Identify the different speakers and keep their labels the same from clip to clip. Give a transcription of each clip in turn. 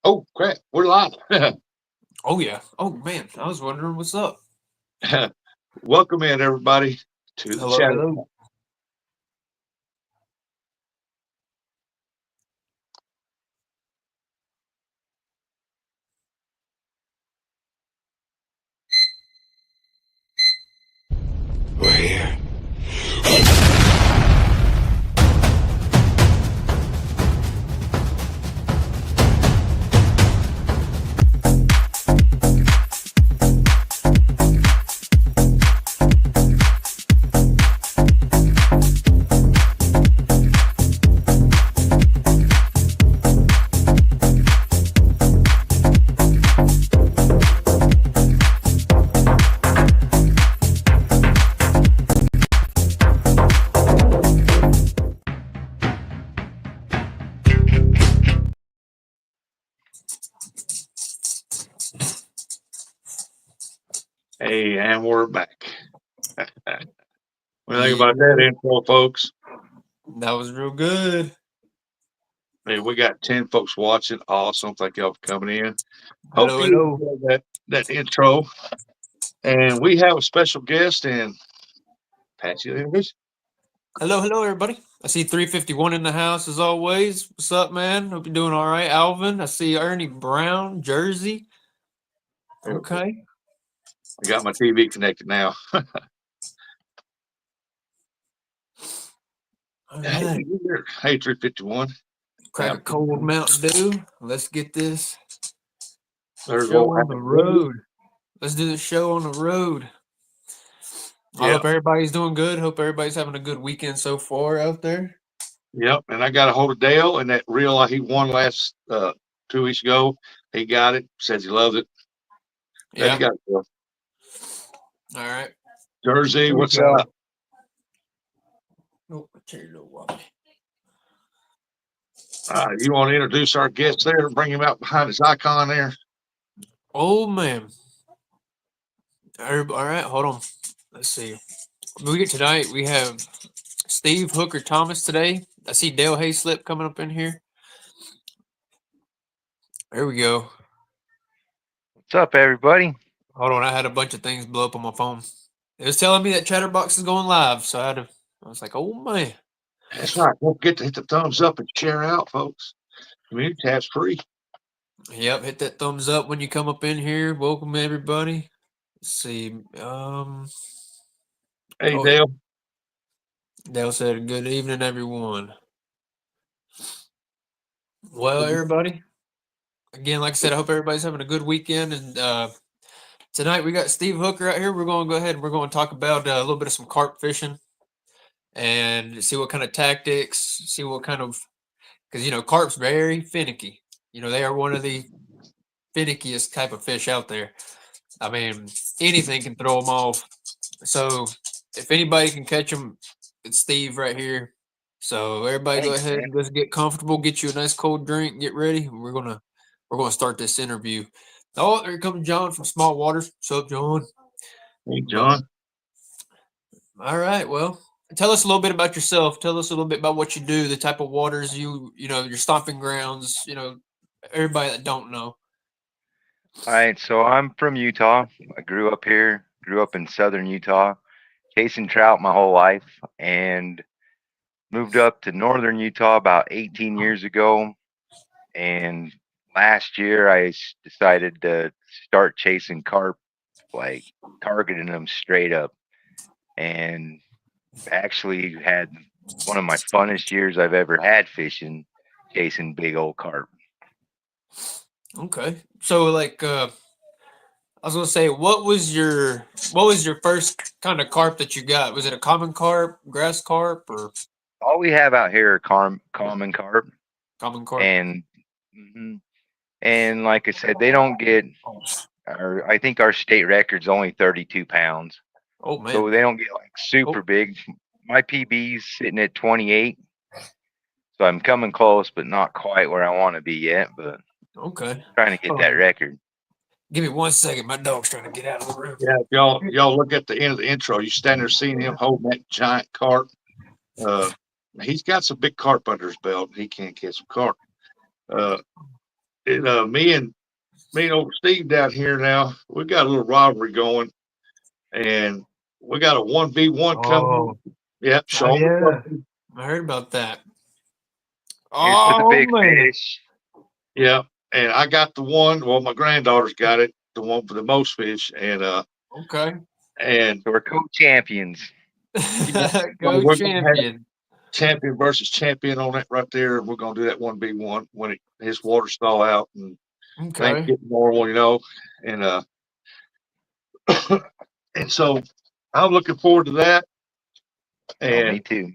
Speaker 1: Oh, crap. We're live.
Speaker 2: Oh yeah. Oh man, I was wondering what's up.
Speaker 1: Welcome in, everybody, to the
Speaker 2: Hello,
Speaker 1: Chatterbox.
Speaker 2: hello.
Speaker 3: We're here.
Speaker 1: Hey, and we're back. What do you think
Speaker 2: Yeah,
Speaker 1: about that intro, folks?
Speaker 2: that was real good.
Speaker 1: Hey, we got 10 folks watching. Awesome. Thank y'all for coming in. Hope
Speaker 2: Hello,
Speaker 1: you
Speaker 2: hello.
Speaker 1: enjoyed that intro. And we have a special guest, and Patsy English.
Speaker 2: Hello, hello, everybody. I see 351 in the house as always. What's up, man? Hope you're doing all right. Alvin, I see Ernie Brown, Jersey. Okay.
Speaker 1: I got my TV connected now.
Speaker 2: All
Speaker 1: Hey,
Speaker 2: right.
Speaker 1: 351.
Speaker 2: Crack a cold Mountain Dew. Let's get this
Speaker 1: There's
Speaker 2: show
Speaker 1: old
Speaker 2: on the road. Let's do the show on the road. I
Speaker 1: Yeah.
Speaker 2: hope everybody's doing good. Hope everybody's having a good weekend so far out there.
Speaker 1: Yep, and I got a hold of Dale, and that reel he won last 2 weeks ago. He got it. Says he loves it. Glad you
Speaker 2: Yeah.
Speaker 1: got it, Dale.
Speaker 2: All right.
Speaker 1: Jersey,
Speaker 2: Here we
Speaker 1: what's
Speaker 2: go.
Speaker 1: up?
Speaker 2: Oh, my chair a little wobbly.
Speaker 1: You want to introduce our guest there? Bring him out behind his icon there.
Speaker 2: Oh man. All right, hold on. Let's see. We get tonight. We have Steve Hooker Thomas today. I see Dale Hayslip coming up in here. There we go.
Speaker 4: What's up, everybody?
Speaker 2: Hold on, I had a bunch of things blow up on my phone. It was telling me that Chatterbox is going live, so I was like, oh man.
Speaker 1: That's right. Don't forget to hit the thumbs up and share out, folks. Community tab's free.
Speaker 2: Yep, hit that thumbs up when you come up in here. Welcome everybody. Let's see.
Speaker 1: Hey,
Speaker 2: Oh yeah.
Speaker 1: Dale.
Speaker 2: Dale said, good evening, everyone. Well, everybody. Again, like I said, I hope everybody's having a good weekend. And tonight we got Steve Hooker out here. We're going to go ahead and we're going to talk about a little bit of some carp fishing and see what kind of tactics, see what kind of, because, carp's very finicky. They are one of the finickiest type of fish out there. I mean, anything can throw them off. So if anybody can catch them, it's Steve right here. So everybody go
Speaker 4: Thanks,
Speaker 2: ahead
Speaker 4: man.
Speaker 2: and just get comfortable, get you a nice cold drink, get ready. We're gonna start this interview. Oh, there comes John from Small Waters. What's up, John?
Speaker 1: Hey,
Speaker 2: But
Speaker 1: John.
Speaker 2: all right, well, tell us a little bit about yourself. Tell us a little bit about what you do, the type of waters your stomping grounds. Everybody that don't know.
Speaker 4: All right, so I'm from Utah. I grew up here, grew up in southern Utah, chasing trout my whole life, and moved up to northern Utah about 18 years ago. And last year, decided to start chasing carp, like targeting them straight up, and actually had one of my funnest years I've ever had fishing, chasing big old carp.
Speaker 2: Okay, so I was gonna say, what was your first kind of carp that you got? Was it a common carp, grass carp, or
Speaker 4: All we have out here are common carp,
Speaker 2: common carp?
Speaker 4: and mhm, and like I said, they don't get. I think our state record's only 32 pounds,
Speaker 2: Oh man.
Speaker 4: so they don't get like
Speaker 2: Oh,
Speaker 4: super big. My PB's sitting at 28, so I'm coming close, but not quite where I want to be yet. But
Speaker 2: okay.
Speaker 4: trying to get
Speaker 2: Hold
Speaker 4: that
Speaker 2: on.
Speaker 4: record.
Speaker 2: Give me 1 second. My dog's trying to get out of the room.
Speaker 1: Yeah, if y'all look at the end of the intro. You stand there seeing him holding that giant carp. Uh, he's got some big carp under his belt. He can't catch some carp. Uh, me and old Steve down here now, we got a little rivalry going, and we got a 1v1 coming.
Speaker 2: Oh,
Speaker 1: Yep,
Speaker 2: oh
Speaker 1: Sean
Speaker 2: yeah.
Speaker 1: McCarthy.
Speaker 2: I heard about that.
Speaker 4: Here's for the
Speaker 2: Oh
Speaker 4: big
Speaker 2: man.
Speaker 4: fish.
Speaker 1: Yeah, and I got the one. Well, my granddaughter's got it, the one for the most fish,
Speaker 2: Okay.
Speaker 1: and
Speaker 4: So we're co-champions.
Speaker 1: yeah, so
Speaker 2: Go
Speaker 1: we're gonna have
Speaker 2: champion.
Speaker 1: champion versus champion on that right there. We're gonna do that 1v1 when his water thaw out and things
Speaker 2: Okay.
Speaker 1: get normal, and and so I'm looking forward to that.
Speaker 4: Oh, me
Speaker 1: And
Speaker 4: too.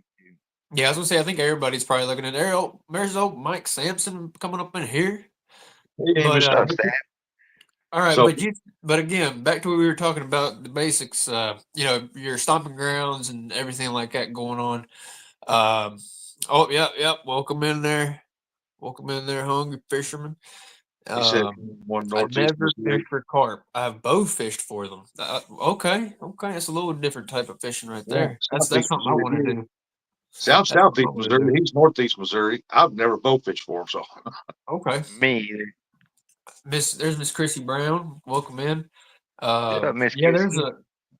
Speaker 2: Yeah, I was gonna say I think everybody's probably looking at there. Oh, there's old Mike Sampson coming up in here.
Speaker 1: hey,
Speaker 2: But
Speaker 1: Mr.
Speaker 4: What's that?
Speaker 2: all right,
Speaker 1: So
Speaker 2: but again, back to what we were talking about, the basics, your stomping grounds and everything like that going on. Um oh yep. Welcome in there. Welcome in there, hungry fisherman.
Speaker 1: he said
Speaker 2: Um
Speaker 1: one
Speaker 2: I
Speaker 1: northeast
Speaker 2: never
Speaker 1: Missouri.
Speaker 2: fished for carp. I've bow fished for them. Okay, that's a little different type of fishing right
Speaker 1: Yeah,
Speaker 2: there. That's
Speaker 1: southeast
Speaker 2: something I
Speaker 1: Missouri.
Speaker 2: want to do.
Speaker 1: See, I'm
Speaker 2: That's something I
Speaker 1: southeast
Speaker 2: want to
Speaker 1: Missouri.
Speaker 2: do.
Speaker 1: He's northeast Missouri. I've never bow fished for him, so
Speaker 2: Okay.
Speaker 4: Me either.
Speaker 2: There's Miss Chrissy Brown. Welcome in.
Speaker 4: Yeah, Miss
Speaker 2: Yeah,
Speaker 4: Christie.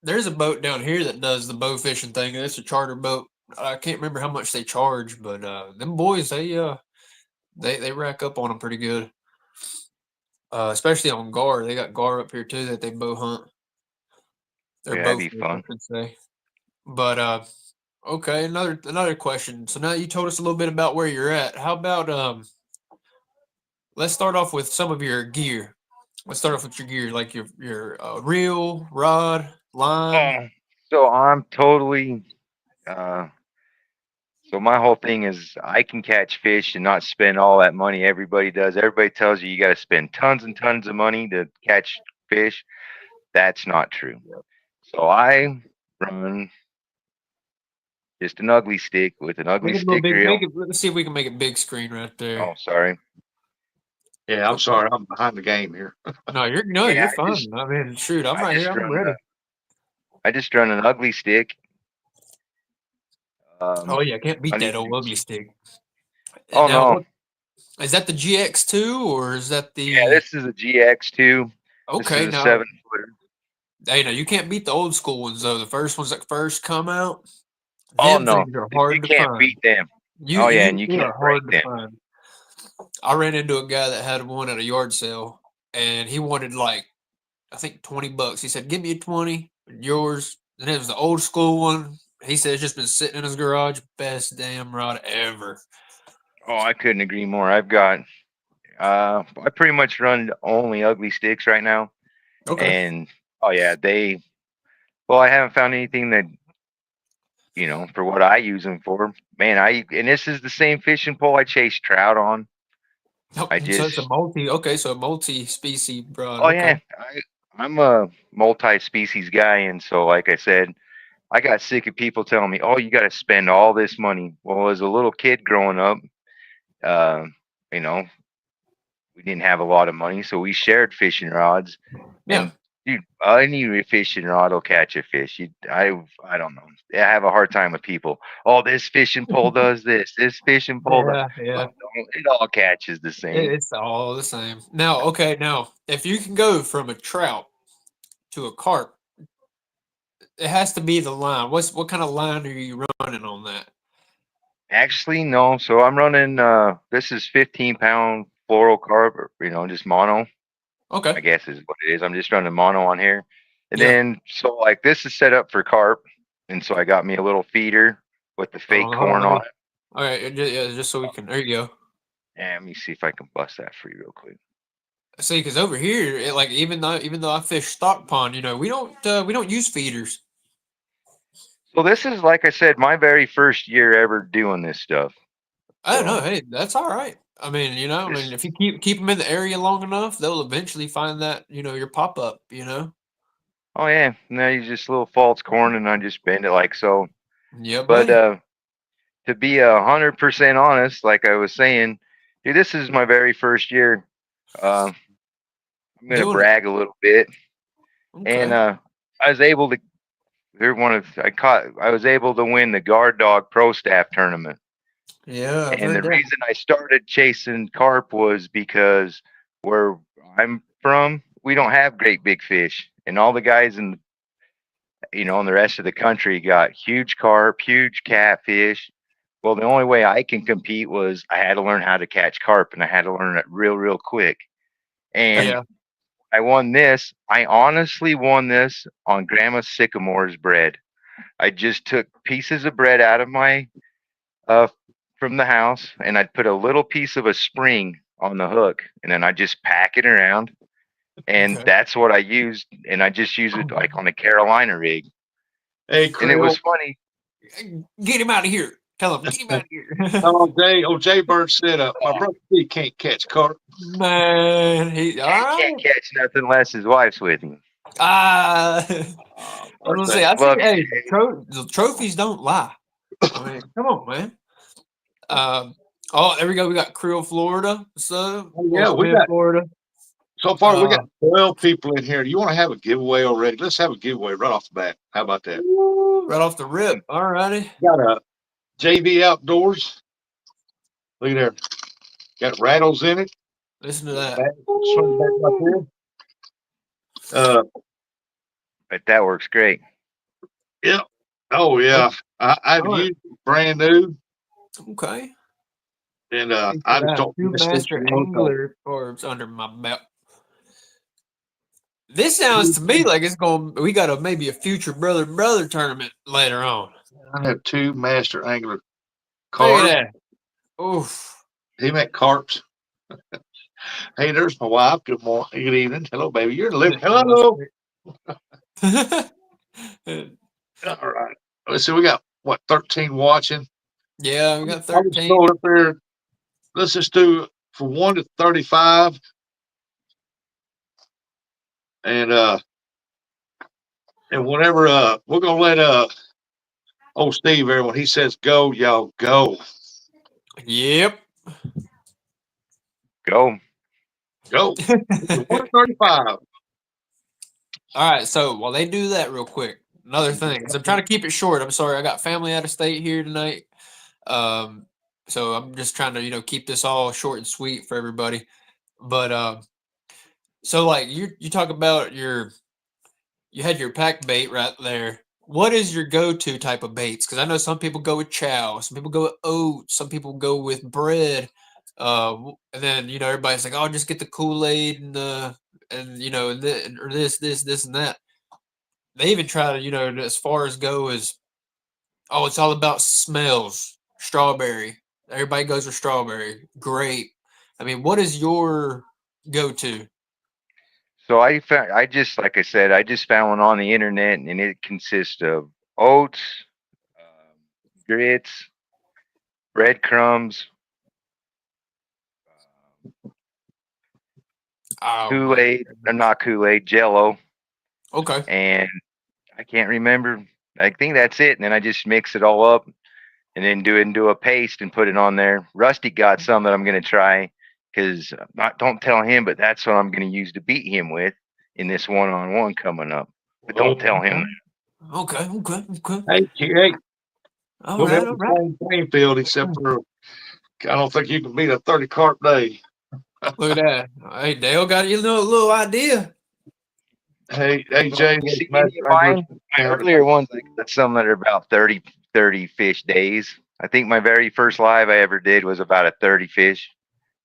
Speaker 2: there's a boat down here that does the bow fishing thing. It's a charter boat. I can't remember how much they charge, but them boys they rack up on them pretty good. Especially on gar. They got gar up here too that they bow hunt. They're
Speaker 4: Yeah, that'd
Speaker 2: bow
Speaker 4: be
Speaker 2: fish, I
Speaker 4: fun.
Speaker 2: should say. But okay, another question. So now you told us a little bit about where you're at. How about let's start off with some of your gear. Let's start off with your gear, like your reel, rod, line.
Speaker 4: Oh, so I'm totally. Uh, so my whole thing is I can catch fish and not spend all that money everybody does. Everybody tells you got to spend tons and tons of money to catch fish. That's not true. So I run just an ugly stick with an ugly
Speaker 2: Make it a little
Speaker 4: stick
Speaker 2: big.
Speaker 4: reel.
Speaker 2: Make it. Let's see if we can make it big screen right there.
Speaker 4: Oh, sorry.
Speaker 1: yeah, I'm sorry, I'm behind the game here.
Speaker 2: No,
Speaker 4: Yeah,
Speaker 2: you're fine. I mean, shoot, I'm
Speaker 4: I
Speaker 2: right here.
Speaker 4: just
Speaker 2: I'm
Speaker 4: run
Speaker 2: ready.
Speaker 4: I just run an ugly stick.
Speaker 2: Oh yeah, can't beat that old
Speaker 4: Usually,
Speaker 2: ugly stick. And
Speaker 4: oh
Speaker 2: now,
Speaker 4: no,
Speaker 2: what is that? The GX2 or is that
Speaker 4: yeah,
Speaker 2: the?
Speaker 4: this is a GX2. This
Speaker 2: Okay,
Speaker 4: is a
Speaker 2: now
Speaker 4: 7-footer.
Speaker 2: hey, no, you can't beat the old school ones though. The first ones that first come out,
Speaker 4: Oh
Speaker 2: them
Speaker 4: no,
Speaker 2: things are
Speaker 4: you
Speaker 2: hard to
Speaker 4: can't
Speaker 2: find.
Speaker 4: beat them.
Speaker 2: You
Speaker 4: Oh yeah,
Speaker 2: you
Speaker 4: and you
Speaker 2: they are
Speaker 4: can't break
Speaker 2: hard to
Speaker 4: them.
Speaker 2: find. I ran into a guy that had one at a yard sale, and he wanted like I think $20. He said, "Give me a 20, yours." And it was the old school one. He said it's just been sitting in his garage. Best damn rod ever.
Speaker 4: Oh, I couldn't agree more. I've got I pretty much run only ugly sticks right now,
Speaker 2: Okay.
Speaker 4: and oh yeah, well, I haven't found anything that for what I use them for. Man, and this is the same fishing pole I chase trout on.
Speaker 2: Oh,
Speaker 4: I
Speaker 2: so it's a
Speaker 4: just
Speaker 2: multi-species rod.
Speaker 4: oh
Speaker 2: Okay.
Speaker 4: yeah, I'm a multi-species guy, and so like I said, I got sick of people telling me, "Oh, you got to spend all this money." Well, as a little kid growing up, uh, you know, we didn't have a lot of money, so we shared fishing rods.
Speaker 2: Yeah.
Speaker 4: And dude, any fishing rod will catch a fish. I don't know. I have a hard time with people. Oh, this fishing pole does this. This fishing pole does.
Speaker 2: Yeah.
Speaker 4: Oh,
Speaker 2: Yeah.
Speaker 4: it all catches the same.
Speaker 2: It's all the same. Now, okay. Now, if you can go from a trout to a carp, it has to be the line. What kind of line are you running on that?
Speaker 4: Actually, no. So I'm running. This is 15-pound fluorocarb, or, just mono. I
Speaker 2: Okay.
Speaker 4: guess is what it is. I'm just running mono on here. And
Speaker 2: Yeah.
Speaker 4: then, so like this is set up for carp. And so I got me a little feeder with the fake
Speaker 2: Hold on.
Speaker 4: corn on it.
Speaker 2: All right. Yeah, just so we can. There you go.
Speaker 4: And let me see if I can bust that for you real quick.
Speaker 2: See, because over here, like even though I fish stock pond, we don't use feeders.
Speaker 4: So this is, like I said, my very first year ever doing this stuff.
Speaker 2: I don't know.
Speaker 4: So
Speaker 2: Hey, that's all right.
Speaker 4: this,
Speaker 2: If you keep them in the area long enough, they'll eventually find that your pop up.
Speaker 4: oh yeah, now you just little false corn and I just bend it like so.
Speaker 2: Yeah,
Speaker 4: But
Speaker 2: buddy.
Speaker 4: to be 100% honest, like I was saying, dude, this is my very first year. Uh, I'm gonna
Speaker 2: Doing it.
Speaker 4: brag a little bit, and
Speaker 2: Okay.
Speaker 4: I was able to. I was able to win the guard dog pro staff tournament.
Speaker 2: Yeah, I've
Speaker 4: And the
Speaker 2: heard that.
Speaker 4: reason I started chasing carp was because where I'm from, we don't have great big fish. And all the guys in the rest of the country got huge carp, huge catfish. Well, the only way I can compete was I had to learn how to catch carp, and I had to learn it real, real quick. And
Speaker 2: Yeah.
Speaker 4: I won this. I honestly won this on Grandma Sycamore's bread. I just took pieces of bread out of my uh from the house, and I'd put a little piece of a spring on the hook, and then I just pack it around, and
Speaker 2: Okay.
Speaker 4: that's what I used, and I just use it like on a Carolina rig,
Speaker 1: Hey,
Speaker 4: and it
Speaker 1: Creole.
Speaker 4: was funny.
Speaker 2: Get him out of here. Tell him, get him out of here.
Speaker 1: Jay Bird said, my brother he can't catch carp.
Speaker 2: Man, he all
Speaker 4: He can't
Speaker 2: right.
Speaker 4: catch nothing unless his wife's with him.
Speaker 2: Ah,
Speaker 1: Oh,
Speaker 2: I was gonna say,
Speaker 1: birthday.
Speaker 2: I see.
Speaker 4: Love you,
Speaker 2: Hey,
Speaker 4: Jay.
Speaker 2: the trophies don't lie. I mean, come on, man. Oh, there we go. We got Creole, Florida. So,
Speaker 1: Oh, yeah, we
Speaker 2: man,
Speaker 1: got
Speaker 2: Florida.
Speaker 1: so far we got
Speaker 2: Uh,
Speaker 1: 12 people in here. Do you want to have a giveaway already? Let's have a giveaway right off the bat. How about that?
Speaker 2: right off the rip. All righty.
Speaker 1: Got a JV Outdoors. Look at there. Got rattles in it.
Speaker 2: Listen to that.
Speaker 1: Back, swing back right there.
Speaker 4: But that works great.
Speaker 1: Yeah. Oh yeah. I've
Speaker 2: All right.
Speaker 1: used it brand new,
Speaker 2: Okay.
Speaker 1: and
Speaker 2: Look
Speaker 1: I
Speaker 2: at
Speaker 1: just
Speaker 2: that.
Speaker 1: don't
Speaker 2: Two
Speaker 1: miss this.
Speaker 2: master angler orbs under my belt. This sounds to me like it's going. We got maybe a future brother tournament later on.
Speaker 1: I have two master angler
Speaker 2: Look
Speaker 1: carp.
Speaker 2: at that. Oof.
Speaker 1: He make carps. Hey, there's my wife. Good morning. Good evening. Hello, baby. You're in the living. Hello. All right. Let's see. We got what 13 watching.
Speaker 2: Yeah, we got
Speaker 1: I'll just
Speaker 2: 13.
Speaker 1: throw it up there. Let's just do for 1 to 35, and whenever we're gonna let old Steve there when he says go, y'all go,
Speaker 2: Yep.
Speaker 4: Go.
Speaker 1: go. 1 to 35.
Speaker 2: All right. So while they do that real quick, another thing. So I'm trying to keep it short. I'm sorry. I got family out of state here tonight. Um, so I'm just trying to, keep this all short and sweet for everybody. But so like you talk about you had your pack bait right there. What is your go-to type of baits? Because I know some people go with chow, some people go with oats, some people go with bread. And then everybody's like, "Oh, just get the Kool-Aid or this and that." They even try to as far as go as, "Oh, it's all about smells." Strawberry. Everybody goes with strawberry. Grape. I mean, what is your go-to?
Speaker 4: So I just like I said, I just found one on the internet, and it consists of oats, grits, breadcrumbs,
Speaker 2: Oh
Speaker 4: Kool
Speaker 2: my
Speaker 4: Aid, or
Speaker 2: goodness.
Speaker 4: not Kool Aid, Jello,
Speaker 2: Okay.
Speaker 4: and I can't remember. I think that's it. And then I just mix it all up, and then do it into a paste and put it on there. Rusty got some that I'm gonna try because not don't tell him, but that's what I'm gonna use to beat him with in this one-on-one coming up. But
Speaker 1: Oh,
Speaker 4: don't tell him.
Speaker 2: Okay. Okay. Okay.
Speaker 1: hey,
Speaker 2: All
Speaker 1: we'll be
Speaker 2: right.
Speaker 1: on
Speaker 2: All
Speaker 1: the
Speaker 2: right.
Speaker 1: same playing field, except for I don't think you can beat a 30 carp day.
Speaker 2: Look at that. Hey, Dale got you a little idea.
Speaker 1: Hey,
Speaker 4: Well,
Speaker 1: Jay,
Speaker 4: you
Speaker 1: this
Speaker 4: see any
Speaker 1: master
Speaker 4: of
Speaker 1: angler.
Speaker 4: mine? My earlier ones, I got some that are about 30 fish days. I think my very first live I ever did was about a 30 fish,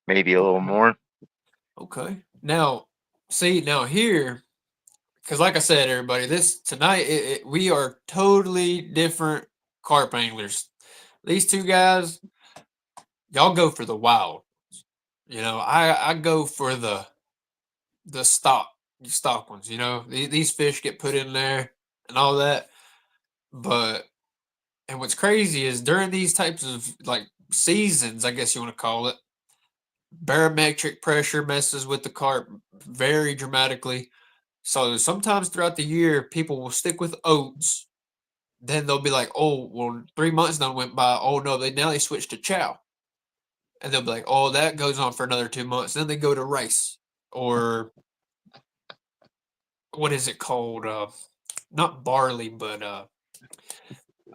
Speaker 4: maybe a little more.
Speaker 2: Okay. Now, see, now here, because like I said, everybody, this tonight we are totally different carp anglers. These two guys, y'all go for the wild. I go for the stock ones. These fish get put in there and all that. But and what's crazy is during these types of like seasons, I guess you want to call it, barometric pressure messes with the carp very dramatically. So sometimes throughout the year, people will stick with oats. Then they'll be like, "Oh, well, 3 months done went by. Oh no, they switched to chow." And they'll be like, "Oh, that goes on for another 2 months." Then they go to rice or what is it called? Not barley, but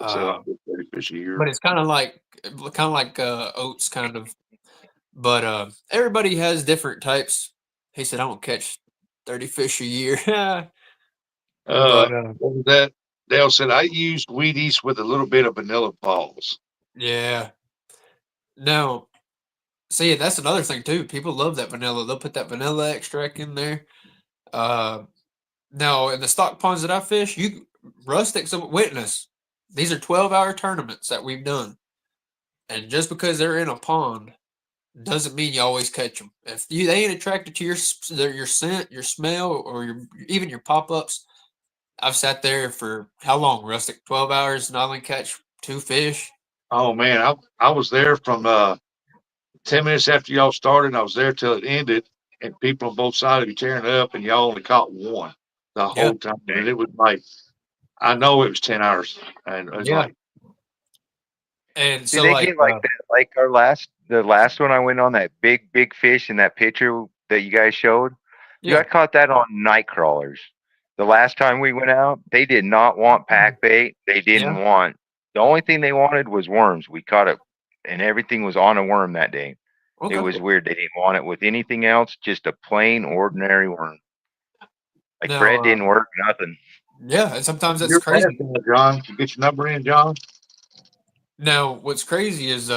Speaker 1: So
Speaker 2: Uh,
Speaker 1: I get 30 fish a year.
Speaker 2: but it's kind of like oats, kind of. But everybody has different types. He said, "I don't catch 30 fish a year," but
Speaker 1: What was that? Dale said I used Wheaties with a little bit of vanilla balls.
Speaker 2: yeah. Now, see, that's another thing too. People love that vanilla. They'll put that vanilla extract in there. Uh, Now, in the stock ponds that I fish, you rustics of witness. These are 12-hour tournaments that we've done, and just because they're in a pond doesn't mean you always catch them. If they ain't attracted to your scent, your smell, or even your pop ups, I've sat there for how long, rustic? 12 hours, and I only catch two fish.
Speaker 1: Oh man, I was there from 10 minutes after y'all started. I was there till it ended, and people on both sides of you tearing up, and y'all only caught one the
Speaker 2: Yeah,
Speaker 1: whole time. And it was like I know it was 10 hours, and it was
Speaker 2: yeah.
Speaker 1: like,
Speaker 2: And
Speaker 4: See,
Speaker 2: so,
Speaker 4: they
Speaker 2: like,
Speaker 4: get like that. Like the last one I went on, that big fish in that picture that you guys showed. Dude, I
Speaker 2: yeah,
Speaker 4: caught that on night crawlers. The last time we went out, they did not want pack bait. They
Speaker 2: yeah.
Speaker 4: didn't want. The only thing they wanted was worms. We caught it, and everything was on a worm that day. It
Speaker 2: Okay.
Speaker 4: was weird. They didn't want it with anything else, just a plain ordinary worm. Like
Speaker 2: Now,
Speaker 4: bread didn't work, nothing.
Speaker 2: yeah, and sometimes that's
Speaker 1: your last
Speaker 2: crazy.
Speaker 1: one, John. You get your number in, John.
Speaker 2: Now, what's crazy is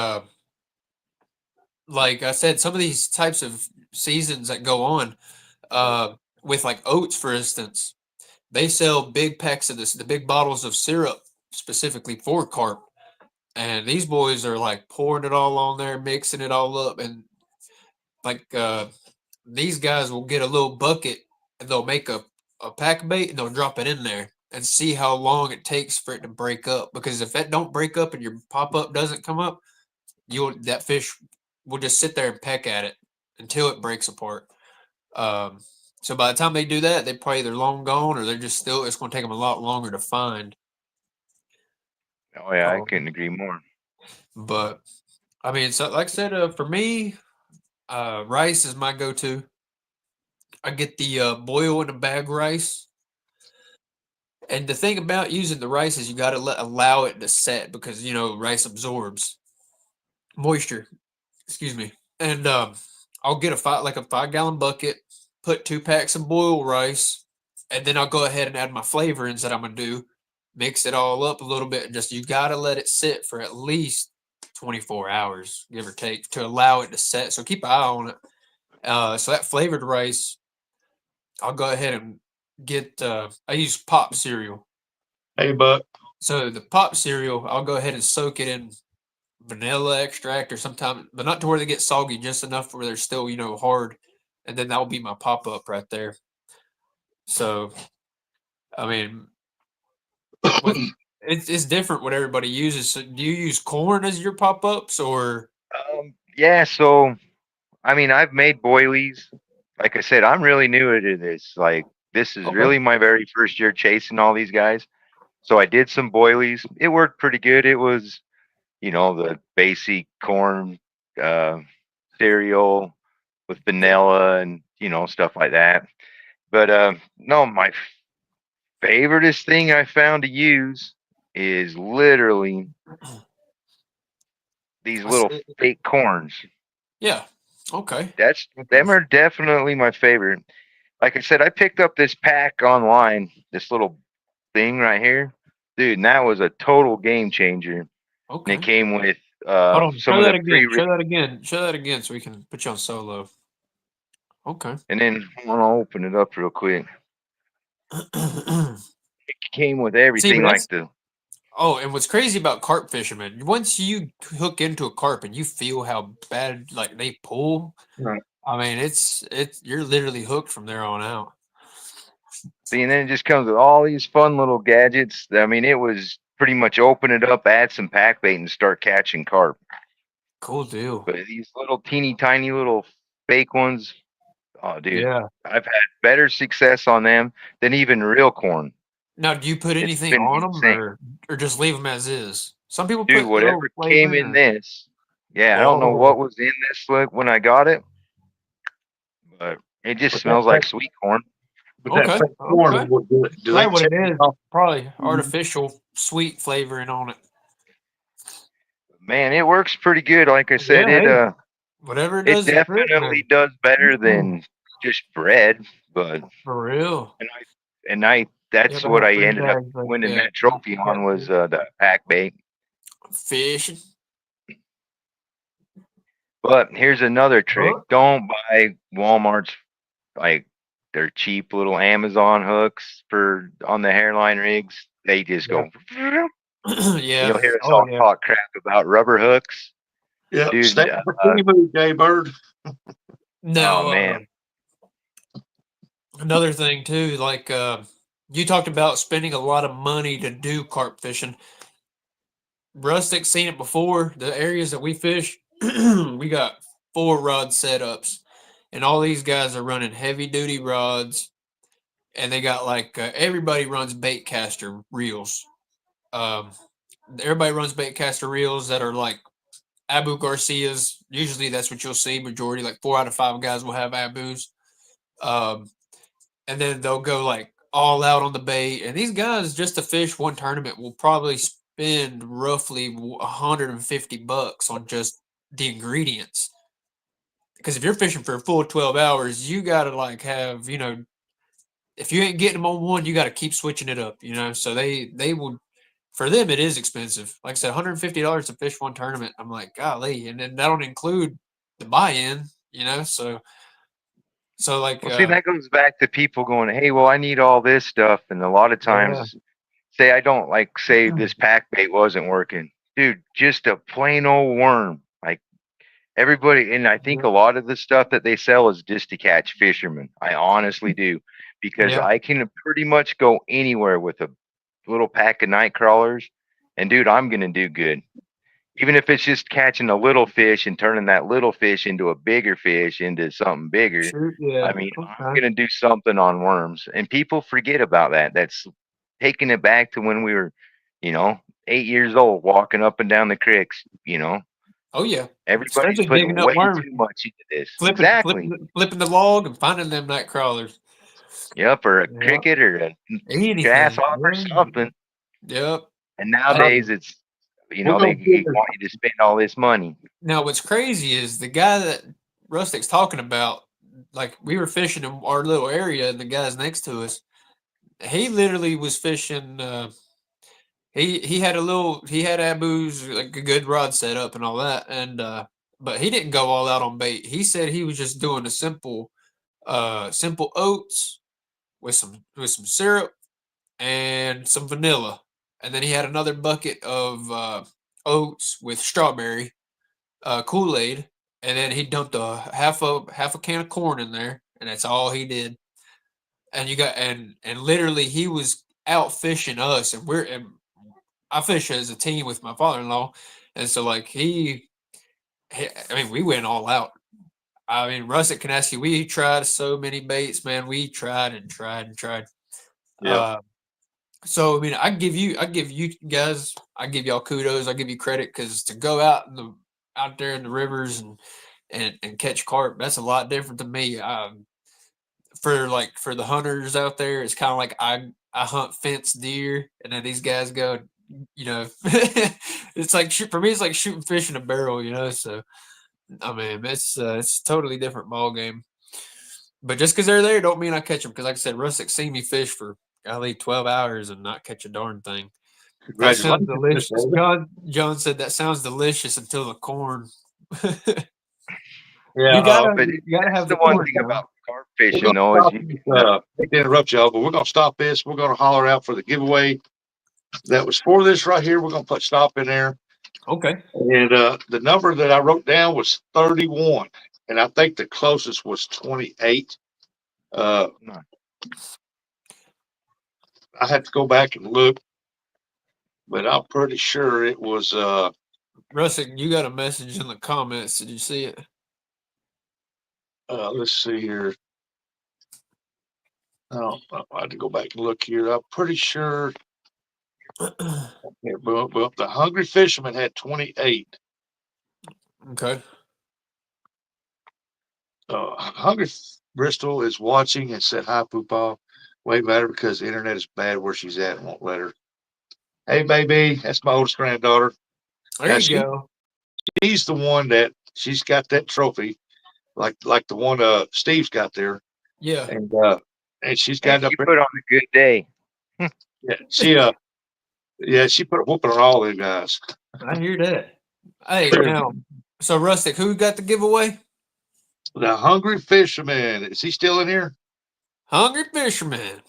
Speaker 2: like I said, some of these types of seasons that go on, with like oats, for instance, they sell big packs of the big bottles of syrup specifically for carp. And these boys are like pouring it all on there, mixing it all up. And like these guys will get a little bucket and they'll make a pack of bait and they'll drop it in there and see how long it takes for it to break up. Because if that don't break up and your pop up doesn't come up, that fish will just sit there and peck at it until it breaks apart. Um, so by the time they do that, they probably either long gone or they're just still. It's going to take them a lot longer to find.
Speaker 4: Oh yeah, I
Speaker 2: Um,
Speaker 4: couldn't agree more.
Speaker 2: but I mean, so like I said, for me, rice is my go-to. I get the boil in a bag rice, and the thing about using the rice is you got to allow it to set because rice absorbs moisture. Excuse me, and I'll get a 5-gallon bucket, put 2 packs of boiled rice, and then I'll go ahead and add my flavorings that I'm gonna do. Mix it all up a little bit, and just you gotta let it sit for at least 24 hours, give or take, to allow it to set. So keep an eye on it. So that flavored rice, I'll go ahead and get. I use pop cereal.
Speaker 1: Hey, Buck.
Speaker 2: So the pop cereal, I'll go ahead and soak it in vanilla extract or sometimes, but not to where they get soggy, just enough where they're still, hard. And then that'll be my pop up right there. So, I mean, what it's different what everybody uses. So do you use corn as your pop ups or?
Speaker 4: Yeah, so I mean, I've made boilies. Like I said, I'm really new to this. Like, this is
Speaker 2: Okay.
Speaker 4: really my very first year chasing all these guys. So I did some boilies. It worked pretty good. It was, the basic corn uh, cereal with vanilla and, stuff like that. But no, my favoriteest thing I found to use is literally these
Speaker 2: I s-
Speaker 4: little fake corns.
Speaker 2: Yeah. Okay.
Speaker 4: That's
Speaker 2: Okay.
Speaker 4: them are definitely my favorite. Like I said, I picked up this pack online, this little thing right here, dude, and that was a total game changer. And it
Speaker 2: Okay.
Speaker 4: came with
Speaker 2: Hold on.
Speaker 4: some
Speaker 2: Show
Speaker 4: of
Speaker 2: that
Speaker 4: the
Speaker 2: again.
Speaker 4: pre,
Speaker 2: Show that again. Show that again so we can put you on solo. Okay.
Speaker 4: and then I'll open it up real quick. It came with
Speaker 2: See,
Speaker 4: everything,
Speaker 2: but
Speaker 4: like
Speaker 2: that's
Speaker 4: the
Speaker 2: Oh, and what's crazy about carp fishermen, once you hook into a carp and you feel how bad like they pull,
Speaker 1: Right.
Speaker 2: I mean it's you're literally hooked from there on out.
Speaker 4: see, and then it just comes with all these fun little gadgets. I mean, it was pretty much open it up, add some pack bait, and start catching carp.
Speaker 2: Cool deal.
Speaker 4: But these little teeny tiny little fake ones, oh, dude,
Speaker 2: Yeah.
Speaker 4: I've had better success on them than even real corn.
Speaker 2: Now, do you put
Speaker 4: It's
Speaker 2: anything
Speaker 4: been
Speaker 2: on them
Speaker 4: insane.
Speaker 2: or just leave them as is? Some people
Speaker 4: Dude,
Speaker 2: put a little
Speaker 4: whatever came
Speaker 2: flavor in
Speaker 4: in
Speaker 2: or
Speaker 4: this, yeah, I don't know
Speaker 2: oh,
Speaker 4: what was in this look when I got it, but it just
Speaker 1: But that,
Speaker 4: smells like
Speaker 1: that
Speaker 4: sweet corn.
Speaker 1: But that
Speaker 2: Okay.
Speaker 1: fake corn
Speaker 2: Okay.
Speaker 1: would do it. Do they
Speaker 2: Probably what
Speaker 1: check
Speaker 2: it
Speaker 1: it
Speaker 2: is.
Speaker 1: off?
Speaker 2: Probably
Speaker 1: Mhm.
Speaker 2: artificial sweet flavoring on it.
Speaker 4: Man, it works pretty good. Like I said,
Speaker 2: Yeah. Hey, whatever it
Speaker 4: it
Speaker 2: does the trick,
Speaker 4: definitely
Speaker 2: man.
Speaker 4: does better than just bread. But
Speaker 2: For real.
Speaker 4: and I
Speaker 2: You
Speaker 4: that's
Speaker 2: ever
Speaker 4: what
Speaker 2: have
Speaker 4: I
Speaker 2: 3
Speaker 4: ended up
Speaker 2: bags like
Speaker 4: winning that trophy on was
Speaker 2: catfish?
Speaker 4: the pack bait.
Speaker 2: Fishing.
Speaker 4: But here's another trick:
Speaker 2: Hook.
Speaker 4: don't buy Walmart's like their cheap little Amazon hooks for on the hairline rigs. They just
Speaker 2: Yeah.
Speaker 4: go. And
Speaker 2: Yeah.
Speaker 4: you'll hear us
Speaker 2: Oh
Speaker 4: all
Speaker 2: yeah.
Speaker 4: talk crap about rubber hooks,
Speaker 1: Yep. Stay
Speaker 4: dude.
Speaker 1: in bikini mood, Jay Bird.
Speaker 4: Oh
Speaker 2: No,
Speaker 4: man,
Speaker 2: another thing too, like you talked about spending a lot of money to do carp fishing. Rustic seen it before. The areas that we fish, we got 4 rod setups, and all these guys are running heavy duty rods, and they got like everybody runs bait caster reels. Um, everybody runs bait caster reels that are like Abu Garcias. Usually, that's what you'll see. Majority, like 4 out of 5 guys, will have Abus. Um, and then they'll go like all out on the bait. And these guys, just to fish one tournament, will probably spend roughly $150 on just the ingredients. Because if you're fishing for a full 12 hours, you gotta like have, if you ain't getting them on one, you gotta keep switching it up. So they will. For them, it is expensive. Like I said, $150 to fish one tournament. I'm like, golly, and then that don't include the buy-in. So like,
Speaker 4: well, see, that goes back to people going, "Hey, well, I need all this stuff," and a lot of
Speaker 2: yeah,
Speaker 4: times, say I don't like, say this pack bait wasn't working, dude. Just a plain old worm, like everybody, and I think
Speaker 2: yeah,
Speaker 4: a lot of the stuff that they sell is just to catch fishermen. I honestly do, because
Speaker 2: yeah,
Speaker 4: I can pretty much go anywhere with a little pack of night crawlers, and dude, I'm gonna do good. Even if it's just catching a little fish and turning that little fish into a bigger fish into something bigger.
Speaker 2: shoot,
Speaker 4: I
Speaker 2: yeah,
Speaker 4: mean, I'm
Speaker 2: okay.
Speaker 4: gonna do something on worms, and people forget about that. That's taking it back to when we were, you know, 8 years old, walking up and down the creeks.
Speaker 2: Oh yeah,
Speaker 4: Everybody's
Speaker 2: especially
Speaker 4: putting
Speaker 2: digging up
Speaker 4: way
Speaker 2: worms,
Speaker 4: too much into this.
Speaker 2: flipping,
Speaker 4: Exactly.
Speaker 2: flipping, flipping the log and finding them night crawlers.
Speaker 4: Yep, or a
Speaker 2: Yeah,
Speaker 4: cricket or a
Speaker 2: anything.
Speaker 4: grasshopper,
Speaker 2: Yeah,
Speaker 4: something.
Speaker 2: yep.
Speaker 4: And
Speaker 2: Uh,
Speaker 4: nowadays, it's
Speaker 1: We're
Speaker 4: they
Speaker 1: gonna get this.
Speaker 4: want you to spend all this money.
Speaker 2: Now, what's crazy is the guy that Rustic's talking about. Like we were fishing in our little area, and the guys next to us, he literally was fishing. He had Abu's like a good rod set up and all that, and but he didn't go all out on bait. He said he was just doing a simple oats with some syrup and some vanilla, and then he had another bucket of oats with strawberry Kool Aid, and then he dumped a half a can of corn in there, and that's all he did. And you got and literally he was out fishing us, and I fish as a team with my father-in-law, and so like I mean, we went all out. I mean, Russet Kanaski, we tried so many baits, man. We tried and tried and tried.
Speaker 1: Yep.
Speaker 2: Uh, so I mean, I give you guys, I give y'all kudos, I give you credit because to go out there in the rivers and catch carp, that's a lot different than me. For the hunters out there, it's kind of like I hunt fence deer, and then these guys go, it's like for me, it's like shooting fish in a barrel, So I mean, it's a totally different ball game. But just because they're there, don't mean I catch them. Because like I said, Rustic seen me fish for golly 12 hours and not catch a darn thing. That sounds
Speaker 1: Congratulations, Miss
Speaker 2: delicious.
Speaker 1: David.
Speaker 2: John said that sounds delicious until the corn.
Speaker 1: Yeah.
Speaker 2: you
Speaker 4: Oh,
Speaker 2: gotta
Speaker 4: but
Speaker 2: you gotta
Speaker 4: that's
Speaker 2: have
Speaker 4: the
Speaker 2: the
Speaker 4: one
Speaker 2: corn,
Speaker 4: thing
Speaker 2: John.
Speaker 4: about carp
Speaker 1: We're
Speaker 4: fishing,
Speaker 1: gonna
Speaker 4: though, is
Speaker 1: stop
Speaker 4: you
Speaker 1: this.
Speaker 4: can.
Speaker 1: Hate to interrupt y'all, but we're gonna stop this. We're gonna holler out for the giveaway that was for this right here. We're gonna put stop in there.
Speaker 2: Okay.
Speaker 1: And the number that I wrote down was 31. And I think the closest was 28. Uh,
Speaker 4: No.
Speaker 1: I had to go back and look, but I'm pretty sure it was
Speaker 2: Rustic, you got a message in the comments. Did you see it?
Speaker 1: let's see here. Oh, I had to go back and look here. I'm pretty sure. Yeah, well, the Hungry Fisherman had 28.
Speaker 2: Okay.
Speaker 1: Hungry Bristol is watching and said hi, Poopaw. way better because the internet is bad where she's at and won't let her. Hey, baby, that's my oldest granddaughter.
Speaker 2: There
Speaker 1: Now
Speaker 2: you go.
Speaker 1: she's the one that she's got that trophy, like the one Steve's got there,
Speaker 2: Yeah,
Speaker 1: and she's
Speaker 4: And
Speaker 1: got it up
Speaker 4: she
Speaker 1: there.
Speaker 4: put on a good day.
Speaker 1: Yeah, she put a whooping on all them guys.
Speaker 2: I hear that. Hey, now, so Rustic, who got the giveaway?
Speaker 1: The hungry fisherman, is he still in here?
Speaker 2: Hungry Fisherman.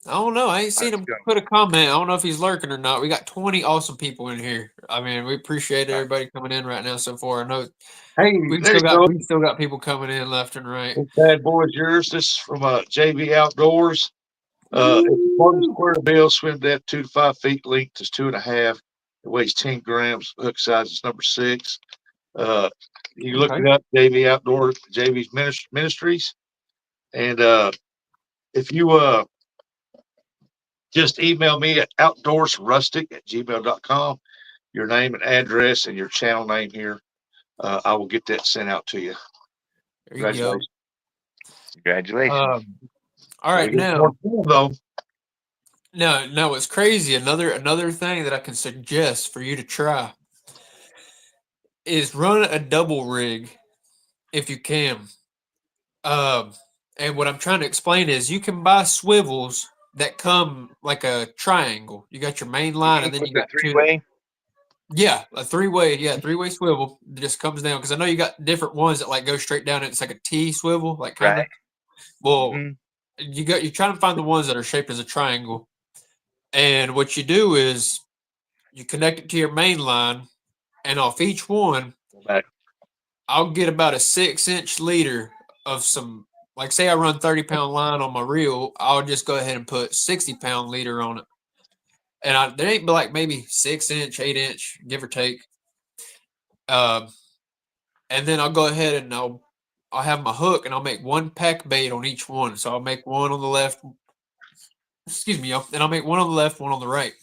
Speaker 2: I don't know. I ain't seen
Speaker 4: Let's
Speaker 2: him
Speaker 4: go.
Speaker 2: put a comment. I don't know if he's lurking or not. We got 20 awesome people in here. I mean, we appreciate everybody coming in right now so far. I know
Speaker 1: Hey, there you go.
Speaker 2: we still got people coming in left and right.
Speaker 1: This bad boy is yours. This is from JV Outdoors. It's a 40
Speaker 2: Woo!
Speaker 1: square bill, swim depth 2 to 5 feet, length is 2.5. It weighs 10 grams. Hook size is number 6. Uh, you look
Speaker 2: Okay.
Speaker 1: it up, JV Outdoors, JV's Ministries. And if you just email me at outdoorsrustic@gmail.com, your name and address and your channel name here, I will get that sent out to you.
Speaker 2: There you go.
Speaker 1: Congratulations.
Speaker 4: Congratulations.
Speaker 2: All right,
Speaker 1: Gotta get more
Speaker 2: now,
Speaker 1: film, though.
Speaker 2: no, it's crazy. Another thing that I can suggest for you to try is run a double rig if you can. Um, and what I'm trying to explain is you can buy swivels that come like a triangle. You got your main
Speaker 4: You
Speaker 2: line,
Speaker 4: mean
Speaker 2: and then
Speaker 4: with
Speaker 2: you
Speaker 4: the
Speaker 2: got two.
Speaker 4: three-way?
Speaker 2: Yeah, a three-way. Yeah, three-way swivel. It just comes down because I know you got different ones that like go straight down. And it's like a T swivel, like kind
Speaker 4: Right.
Speaker 2: of. Well,
Speaker 4: Hmm.
Speaker 2: you're trying to find the ones that are shaped as a triangle, and what you do is you connect it to your main line, and off each one,
Speaker 1: Go back.
Speaker 2: I'll get about a 6-inch leader of some. Like, say I run 30-pound line on my reel, I'll just go ahead and put 60-pound leader on it, and there ain't but like maybe 6-inch, 8-inch, give or take. Um, and then I'll go ahead and I'll have my hook and I'll make one pack bait on each one. So I'll make one on the left. Excuse me, y'all. And I'll make one on the left, one on the right.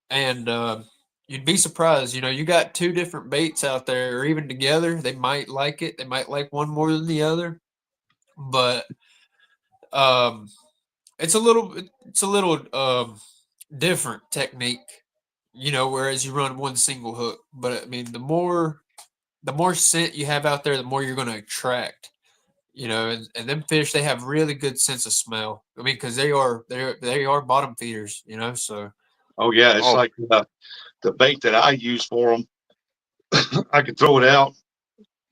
Speaker 2: And you'd be surprised. You know, you got two different baits out there, or even together. They might like it. They might like one more than the other. But um, it's a little different technique. You know, whereas you run one single hook. But I mean, the more scent you have out there, the more you're going to attract. You know, and them fish, they have really good sense of smell. I mean, because they are bottom feeders. You know, so
Speaker 1: Oh, yeah. It's
Speaker 4: Oh,
Speaker 1: like the bait that I use for them. I can throw it out,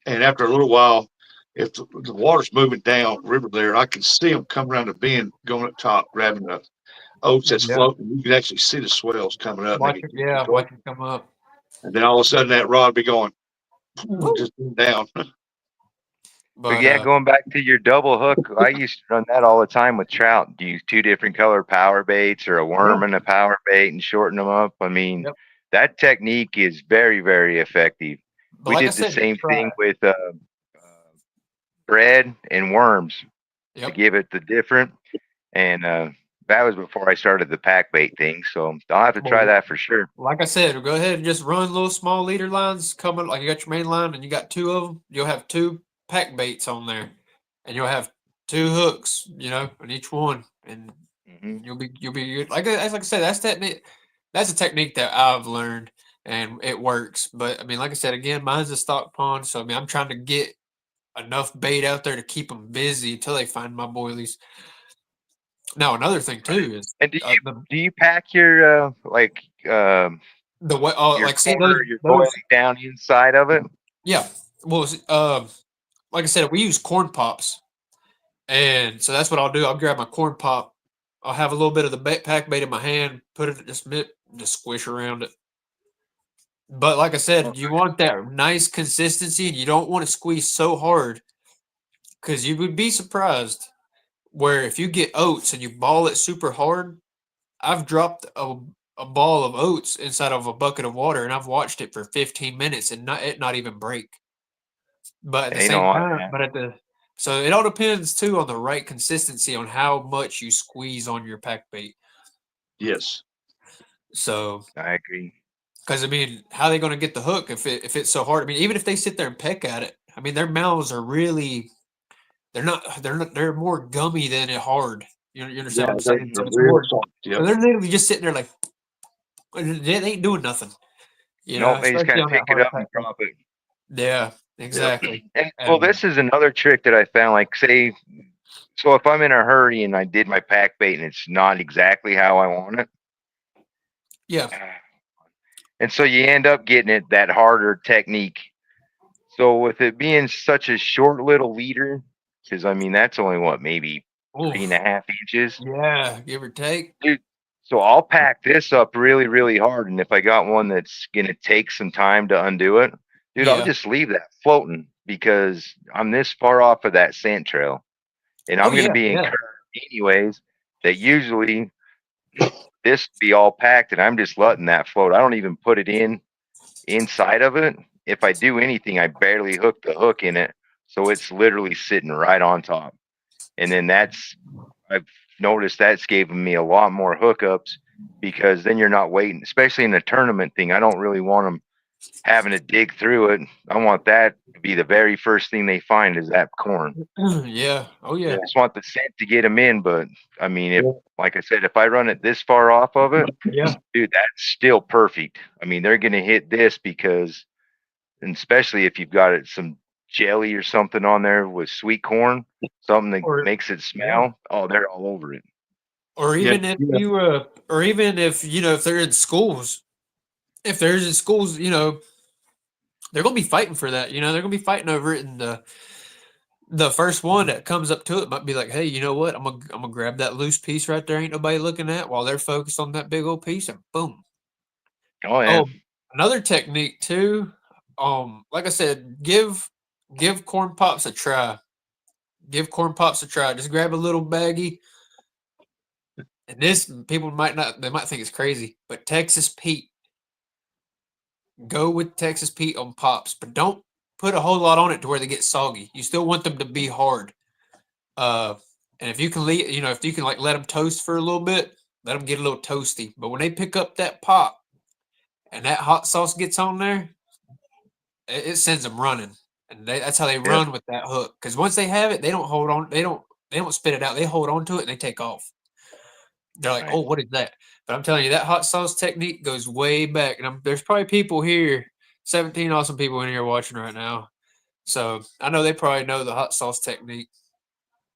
Speaker 1: and after a little while, if the water's moving down river there, I can see them come around the bend, going up top, grabbing the oats that's
Speaker 2: yeah,
Speaker 1: floating. You can actually see the swells coming up,
Speaker 2: watch
Speaker 1: maybe
Speaker 2: it.
Speaker 1: 10 feet
Speaker 2: Yeah,
Speaker 1: away.
Speaker 2: watch it come up.
Speaker 1: And then all of a sudden, that rod be going
Speaker 2: Woo!
Speaker 1: just down.
Speaker 4: but
Speaker 2: But
Speaker 4: yeah, going back to your double hook, I used to run that all the time with trout. Do you use two different color power baits or a
Speaker 2: yeah,
Speaker 4: worm and a power bait and shorten them up? I mean,
Speaker 2: yep.
Speaker 4: that technique is very, very effective.
Speaker 2: But
Speaker 4: We
Speaker 2: like I
Speaker 4: did the
Speaker 2: said,
Speaker 4: same
Speaker 2: try
Speaker 4: thing
Speaker 2: it.
Speaker 4: with bread and worms to
Speaker 2: Yep.
Speaker 4: give it the different. And that was before I started the pack bait thing. So I'll have to try
Speaker 2: Well,
Speaker 4: that for sure.
Speaker 2: like I said, go ahead and just run little small leader lines coming. Like you got your main line, and you got two of them. You'll have two pack baits on there, and you'll have two hooks. You know, on each one, and
Speaker 4: Hmm.
Speaker 2: you'll be good. Like I said, that's a technique that I've learned and it works. But I mean, like I said, again, mine's a stock pond, so I mean, I'm trying to get enough bait out there to keep them busy until they find my boilies. Now, another thing too is
Speaker 4: And
Speaker 2: the
Speaker 4: do you pack your
Speaker 2: the way. Oh,
Speaker 4: your
Speaker 2: like see those
Speaker 4: quarter, your boiling
Speaker 2: those.
Speaker 4: down inside of it?
Speaker 2: Yeah. Well, like I said, we use corn pops, and so that's what I'll do. I'll grab my corn pop. I'll have a little bit of the pack bait in my hand, put it just squish around it. But like I
Speaker 4: Oh,
Speaker 2: said, you want that nice consistency and you don't want to squeeze so hard because you would be surprised where if you get oats and you ball it super hard, I've dropped a ball of oats inside of a bucket of water and I've watched it for 15 minutes and not even break. But at the
Speaker 4: you know
Speaker 2: same
Speaker 4: what?
Speaker 2: time, so it all depends too on the right consistency on how much you squeeze on your pack bait.
Speaker 1: Yes.
Speaker 2: So
Speaker 4: I agree.
Speaker 2: because I mean, how are they going to get the hook if it's so hard? I mean, even if they sit there and peck at it, I mean, their mouths are really they're not they're more gummy than it hard. You understand
Speaker 1: Yeah,
Speaker 2: what I'm
Speaker 1: they're,
Speaker 2: saying? So
Speaker 1: they're
Speaker 2: it's
Speaker 1: real
Speaker 2: more.
Speaker 1: soft.
Speaker 2: So
Speaker 1: Yep.
Speaker 2: they're literally just sitting there like they ain't doing nothing.
Speaker 4: Nope, they just kind
Speaker 2: Especially
Speaker 4: of
Speaker 2: on that
Speaker 4: pick it
Speaker 2: hard
Speaker 4: up and
Speaker 2: pack.
Speaker 4: drop it.
Speaker 2: Yeah,
Speaker 1: Yep.
Speaker 2: exactly.
Speaker 4: And well,
Speaker 2: And
Speaker 4: this is another trick that I found. Like, say, so if I'm in a hurry and I did my pack bait and it's not exactly how I want it,
Speaker 2: yeah,
Speaker 4: and so you end up getting it that harder technique. So with it being such a short little leader, because I mean that's only what maybe three and
Speaker 2: oof,
Speaker 4: a half inches,
Speaker 2: yeah, give or take.
Speaker 4: dude. So I'll pack this up really, really hard, and if I got one that's gonna take some time to undo it, dude, I'll
Speaker 2: Yeah.
Speaker 4: just leave that floating because I'm this far off of that scent trail, and
Speaker 2: Oh
Speaker 4: I'm gonna
Speaker 2: yeah,
Speaker 4: be in
Speaker 2: yeah.
Speaker 4: current anyways. That usually this be all packed, and I'm just letting that float. I don't even put it inside of it. If I do anything, I barely hook the hook in it, so it's literally sitting right on top. And then I've noticed that's given me a lot more hookups because then you're not waiting, especially in the tournament thing. I don't really want them having to dig through it. I want that to be the very first thing they find is that corn.
Speaker 2: Yeah. Oh
Speaker 4: I
Speaker 2: yeah.
Speaker 4: just want the scent to get them in, but I mean, if
Speaker 1: Yeah.
Speaker 4: like I said, if I run it this far off of it,
Speaker 2: Yeah.
Speaker 4: dude, that's still perfect. I mean, they're gonna hit this because, and especially if you've got it some jelly or something on there with sweet corn, something that
Speaker 2: Or
Speaker 4: makes it
Speaker 2: yeah.
Speaker 4: smell. Oh, they're all over it.
Speaker 2: Or
Speaker 1: Yeah.
Speaker 2: even if
Speaker 1: Yeah.
Speaker 2: you or even if if they're in schools, if there's in schools, they're gonna be fighting for that. They're gonna be fighting over it, and the first one that comes up to it might be like, hey, you know what? I'm gonna grab that loose piece right there. Ain't nobody looking at while they're focused on that big old piece, and boom.
Speaker 4: Oh yeah.
Speaker 2: Oh, another technique too. Like I said, give corn pops a try. Give corn pops a try. Just grab a little baggie. And this people might not they might think it's crazy, but Texas Pete. Go with Texas Pete on pops, but don't put a whole lot on it to where they get soggy. You still want them to be hard. Uh, and if you can if you can like let them toast for a little bit, let them get a little toasty. But when they pick up that pop and that hot sauce gets on there, it sends them running, and that's how they
Speaker 4: Yeah.
Speaker 2: run with that hook. Because once they have it, they don't hold on. They don't spit it out. They hold on to it and they take off. They're like,
Speaker 4: Right.
Speaker 2: "Oh, what is that?" But I'm telling you, that hot sauce technique goes way back, and there's probably people here, 17 awesome people in here watching right now. So I know they probably know the hot sauce technique.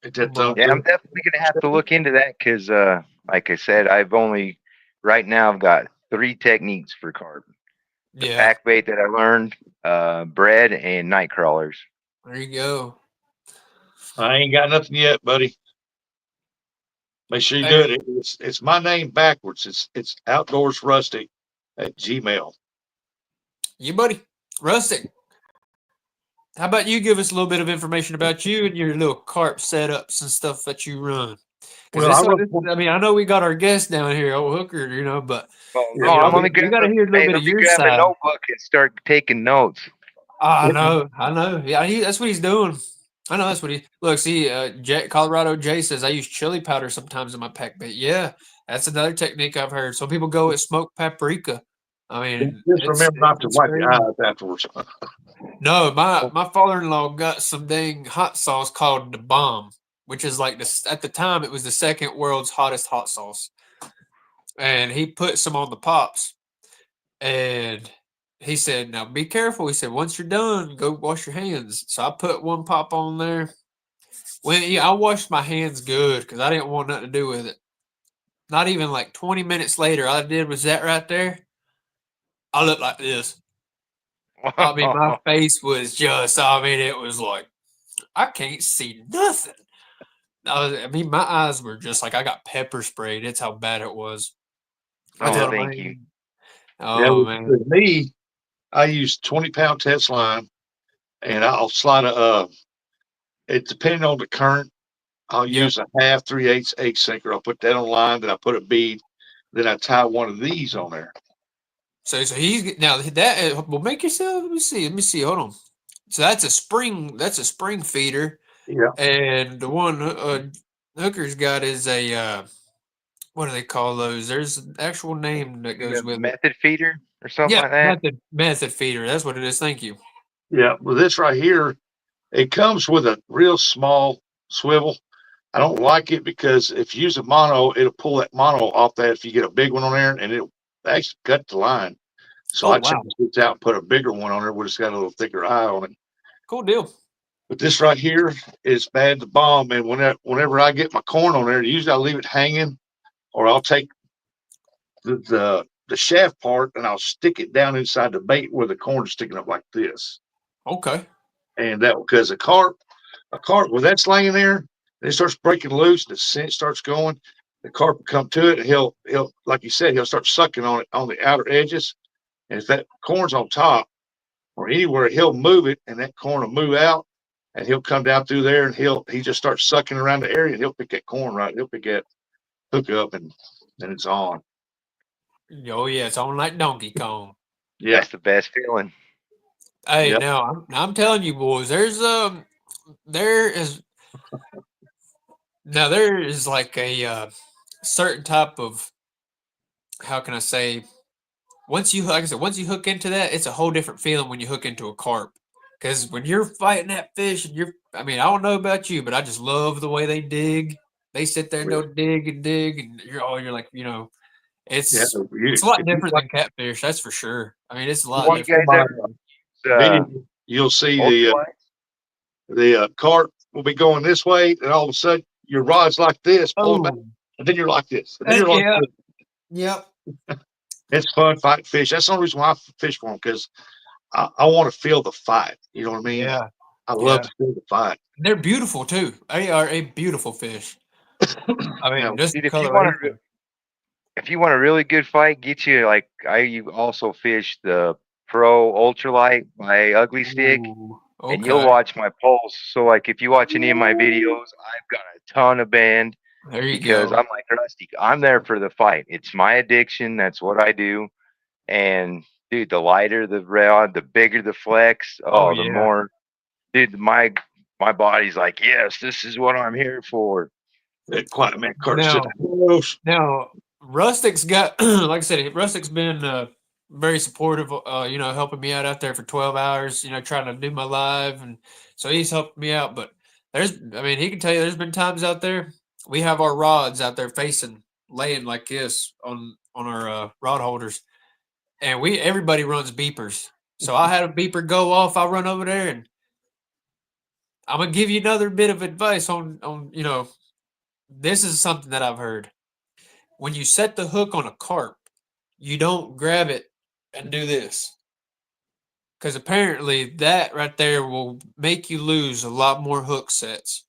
Speaker 2: But
Speaker 4: Yeah, I'm definitely gonna have to look into that because, like I said, right now I've got three techniques for carp: the
Speaker 2: yeah,
Speaker 4: pack bait that I learned, bread, and night crawlers.
Speaker 2: there you go.
Speaker 1: I ain't got nothing yet, buddy. Make sure you do
Speaker 2: Hey,
Speaker 1: it. It's my name backwards. It's outdoors rustic at Gmail.
Speaker 2: you buddy, Rustic. How about you give us a little bit of information about you and your little carp setups and stuff that you run? Because
Speaker 1: Well, I run.
Speaker 2: I mean, I know we got our guest down here, old Hooker, but
Speaker 4: Well,
Speaker 1: Yeah,
Speaker 4: no, I'm only
Speaker 2: we got to
Speaker 4: grabbing.
Speaker 2: hear a little
Speaker 4: Hey,
Speaker 2: bit
Speaker 4: let
Speaker 2: of
Speaker 4: me
Speaker 2: your
Speaker 4: grab a
Speaker 2: side.
Speaker 4: notebook and start taking notes.
Speaker 2: I
Speaker 1: yeah,
Speaker 2: know, I know. Yeah, that's what he's doing. I know that's what he look. See, Colorado Jay says I use chili powder sometimes in my pack bait. Yeah, that's another technique I've heard. Some people go with smoked paprika. I mean,
Speaker 1: just remember not to
Speaker 2: it's
Speaker 1: wipe your
Speaker 2: crazy.
Speaker 1: eyes afterwards.
Speaker 2: No, my father-in-law got some dang hot sauce called the Bomb, which is like this. At the time, it was the second world's hottest hot sauce, and he put some on the pops, and he said, "Now be careful." He said, "Once you're done, go wash your hands." So I put one pop on there. I washed my hands good because I didn't want nothing to do with it. Not even like 20 minutes later, all I did was that right there. I looked like this. I mean, my face was I mean, it was like, I can't see nothing. I mean, my eyes were just like I got pepper sprayed. It's how bad it was. I
Speaker 4: Oh,
Speaker 2: told him,
Speaker 4: thank you.
Speaker 1: Yeah,
Speaker 2: oh man,
Speaker 1: with me, I use 20-pound test line, and I'll slide it depending on the current. I'll
Speaker 2: yeah.
Speaker 1: use a half 3/8 egg sinker. I'll put that on line, then I put a bead, then I tie one of these on there.
Speaker 2: So he's now that well, make yourself. Let me see. Let me see. Hold on. So that's a spring. That's a spring feeder,
Speaker 1: Yeah,
Speaker 2: and the one Hooker's got is a what do they call those? There's an actual name that
Speaker 4: The
Speaker 2: goes with it.
Speaker 4: method feeder or something
Speaker 2: Yeah,
Speaker 4: like that.
Speaker 2: method feeder. That's what it is. Thank you.
Speaker 1: yeah. Well, this right here, it comes with a real small swivel. I don't like it because if you use a mono, it'll pull that mono off that if you get a big one on there, and it'll actually cut the line. So
Speaker 2: Oh
Speaker 1: I
Speaker 2: wow,
Speaker 1: changed this out and put a bigger one on there where it's got a little thicker eye on it.
Speaker 2: cool deal.
Speaker 1: But this right here is bad to bomb. And whenever I get my corn on there, usually I leave it hanging, or I'll take the shaft part and I'll stick it down inside the bait where the corn is sticking up like this.
Speaker 2: Okay.
Speaker 1: And that because a carp when that's laying there, and it starts breaking loose, the scent starts going. The carp will come to it, and he'll like you said, he'll start sucking on it on the outer edges. And if that corn's on top or anywhere, he'll move it, and that corn will move out, and he'll come down through there, and he just starts sucking around the area, and he'll pick that corn right. He'll pick that hook up, and then it's on.
Speaker 2: Oh yeah, it's on like Donkey Kong.
Speaker 1: Yeah,
Speaker 4: That's the best feeling.
Speaker 2: Hey,
Speaker 1: Yep.
Speaker 2: now I'm telling you, boys, there is there is like a certain type of, how can I say, once you, like I said, once you hook into that, it's a whole different feeling when you hook into a carp. Because when you're fighting that fish, and I mean, I don't know about you, but I just love the way they dig. They sit there and they'll dig and dig, and you're like,
Speaker 1: Yeah.
Speaker 2: it's a lot different than catfish, that's for sure. I mean, it's a lot
Speaker 1: Watch
Speaker 4: You
Speaker 2: different.
Speaker 4: guys
Speaker 1: my
Speaker 4: ever
Speaker 1: video, you'll see
Speaker 4: ultralight?
Speaker 1: the cart will be going this way, and all of a sudden your rod's like this, pulling back,
Speaker 2: Oh,
Speaker 1: and then you're like this, and then you're like
Speaker 2: yeah,
Speaker 1: this.
Speaker 2: yep,
Speaker 1: It's fun fighting fish. That's the only reason why I fish for them because I want to feel the fight. You know what I mean?
Speaker 2: yeah,
Speaker 1: I love
Speaker 2: yeah.
Speaker 1: to feel the fight.
Speaker 2: They're beautiful too. They are a beautiful fish. I mean,
Speaker 1: Now,
Speaker 2: just the
Speaker 4: Dude,
Speaker 2: coloration.
Speaker 4: if you want a really good fight, get you like you also fish the Pro Ultralight by Ugly Stick,
Speaker 2: Ooh,
Speaker 4: and you'll
Speaker 2: okay.
Speaker 4: watch my pulse. So like if you watch any of my videos, I've got a ton of band
Speaker 2: There you
Speaker 4: because
Speaker 2: go.
Speaker 4: I'm like Rusty. I'm there for the fight. It's my addiction. That's what I do. And dude, the lighter the rod, the bigger the flex.
Speaker 2: Oh
Speaker 4: Oh, the
Speaker 2: yeah.
Speaker 4: more, dude, my body's like, yes, this is what I'm here for.
Speaker 1: that quiet man Curtis said,
Speaker 2: Now,
Speaker 1: "Gross."
Speaker 2: now, Rustic's got, like I said, Rustic's been very supportive. Helping me out there for 12 hours. Trying to do my live, and so he's helping me out. But I mean, he can tell you, there's been times out there we have our rods out there facing, laying like this on our rod holders, and everybody runs beepers. So I had a beeper go off. I run over there, and I'm gonna give you another bit of advice on this is something that I've heard. When you set the hook on a carp, you don't grab it and do this, because apparently that right there will make you lose a lot more hook sets.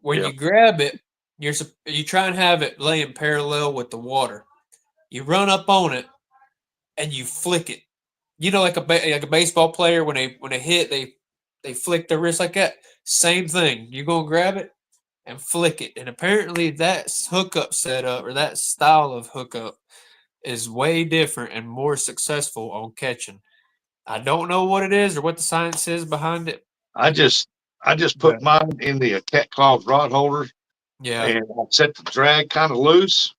Speaker 2: When
Speaker 1: Yeah,
Speaker 2: you grab it, you try and have it laying parallel with the water. You run up on it and you flick it. Like a baseball player when they hit, they flick their wrist like that. Same thing. You're gonna grab it and flick it. And apparently that hookup setup, or that style of hookup, is way different and more successful on catching. I don't know what it is or what the science is behind it,
Speaker 1: I just
Speaker 2: but
Speaker 1: put mine in the cat claws rod holder,
Speaker 2: yeah,
Speaker 1: and I set the drag kind of loose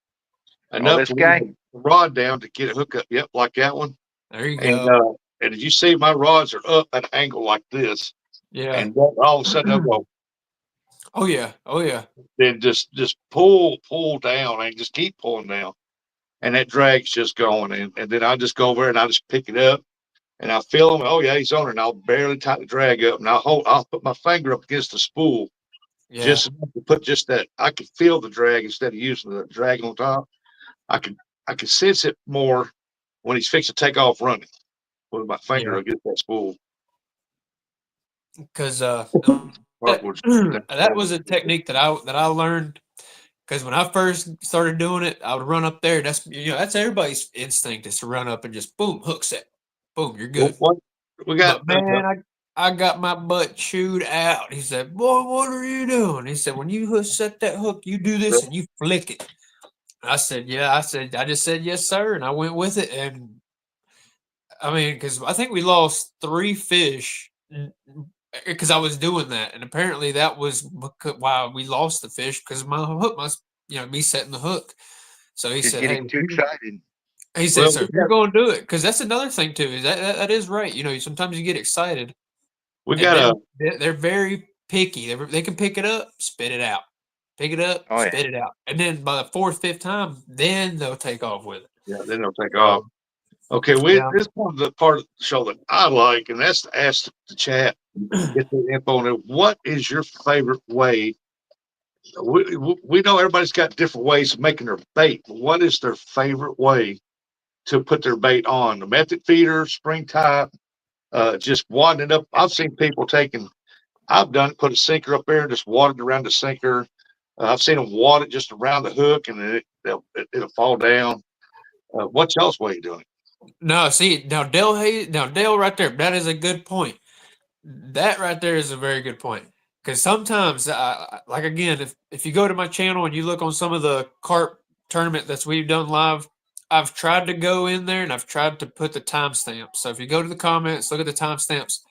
Speaker 4: Oh,
Speaker 1: enough
Speaker 4: this
Speaker 1: to leave
Speaker 4: guy,
Speaker 1: the rod down to get a hookup. Yep, like that one.
Speaker 2: there you
Speaker 1: And
Speaker 2: go.
Speaker 1: as you see, my rods are up at an angle like this,
Speaker 2: Yeah.
Speaker 1: and then all of a sudden they'll go,
Speaker 2: Oh yeah. Oh yeah.
Speaker 1: then just pull down, and just keep pulling down, and that drag's just going, and then I just go over and I just pick it up, and I feel him. Oh yeah, he's on it. And I'll barely tighten the drag up, and I'll put my finger up against the spool
Speaker 2: Yeah.
Speaker 1: just enough to put just that. I can feel the drag instead of using the drag on top. I can sense it more when he's fixing to take off running with my finger
Speaker 2: Yeah.
Speaker 1: against that spool.
Speaker 2: Because that
Speaker 1: Hardwood's
Speaker 2: that was a technique that I learned. Because when I first started doing it, I would run up there. That's everybody's instinct, is to run up and just boom, hook set, boom, you're
Speaker 1: well,
Speaker 2: good.
Speaker 1: what we got.
Speaker 2: But man, I got my butt chewed out. He said, "Boy, what are you doing?" He said, "When you set that hook, you do this and you flick it." I said, "Yeah." I just said, "Yes, sir," and I went with it. And I mean, because I think we lost 3 fish because I was doing that, and apparently that was why we lost the fish, because my hook must, me setting the hook. So he
Speaker 4: just
Speaker 2: said, "Hey,"
Speaker 4: getting too excited.
Speaker 2: he said,
Speaker 1: Well,
Speaker 2: "So if you're going to do it, because that's another thing too, is that is right. Sometimes you get excited,
Speaker 1: we
Speaker 2: and
Speaker 1: got a
Speaker 2: then they're very picky. They can pick it up, spit it out. pick it up,
Speaker 4: Oh, yeah.
Speaker 2: spit it out, and then by the fourth, fifth time, then they'll take off with it.
Speaker 1: Yeah, then they'll take off. Okay,
Speaker 2: Yeah.
Speaker 1: this one of the part of the show that I like, and that's to ask the chat, get the info on it. What is your favorite way? We know everybody's got different ways of making their bait, but what is their favorite way to put their bait on? The method feeder, spring type, just wadding it up. I've seen people I've done it, put a sinker up there and just wad it around the sinker. I've seen them wad it just around the hook and it'll fall down. What's y'all's way of doing it?
Speaker 2: No, see now Dale right there. That is a good point. That right there is a very good point. Because sometimes, like again, if you go to my channel and you look on some of the carp tournament that's we've done live, I've tried to go in there and I've tried to put the timestamps. So if you go to the comments, look at the timestamps,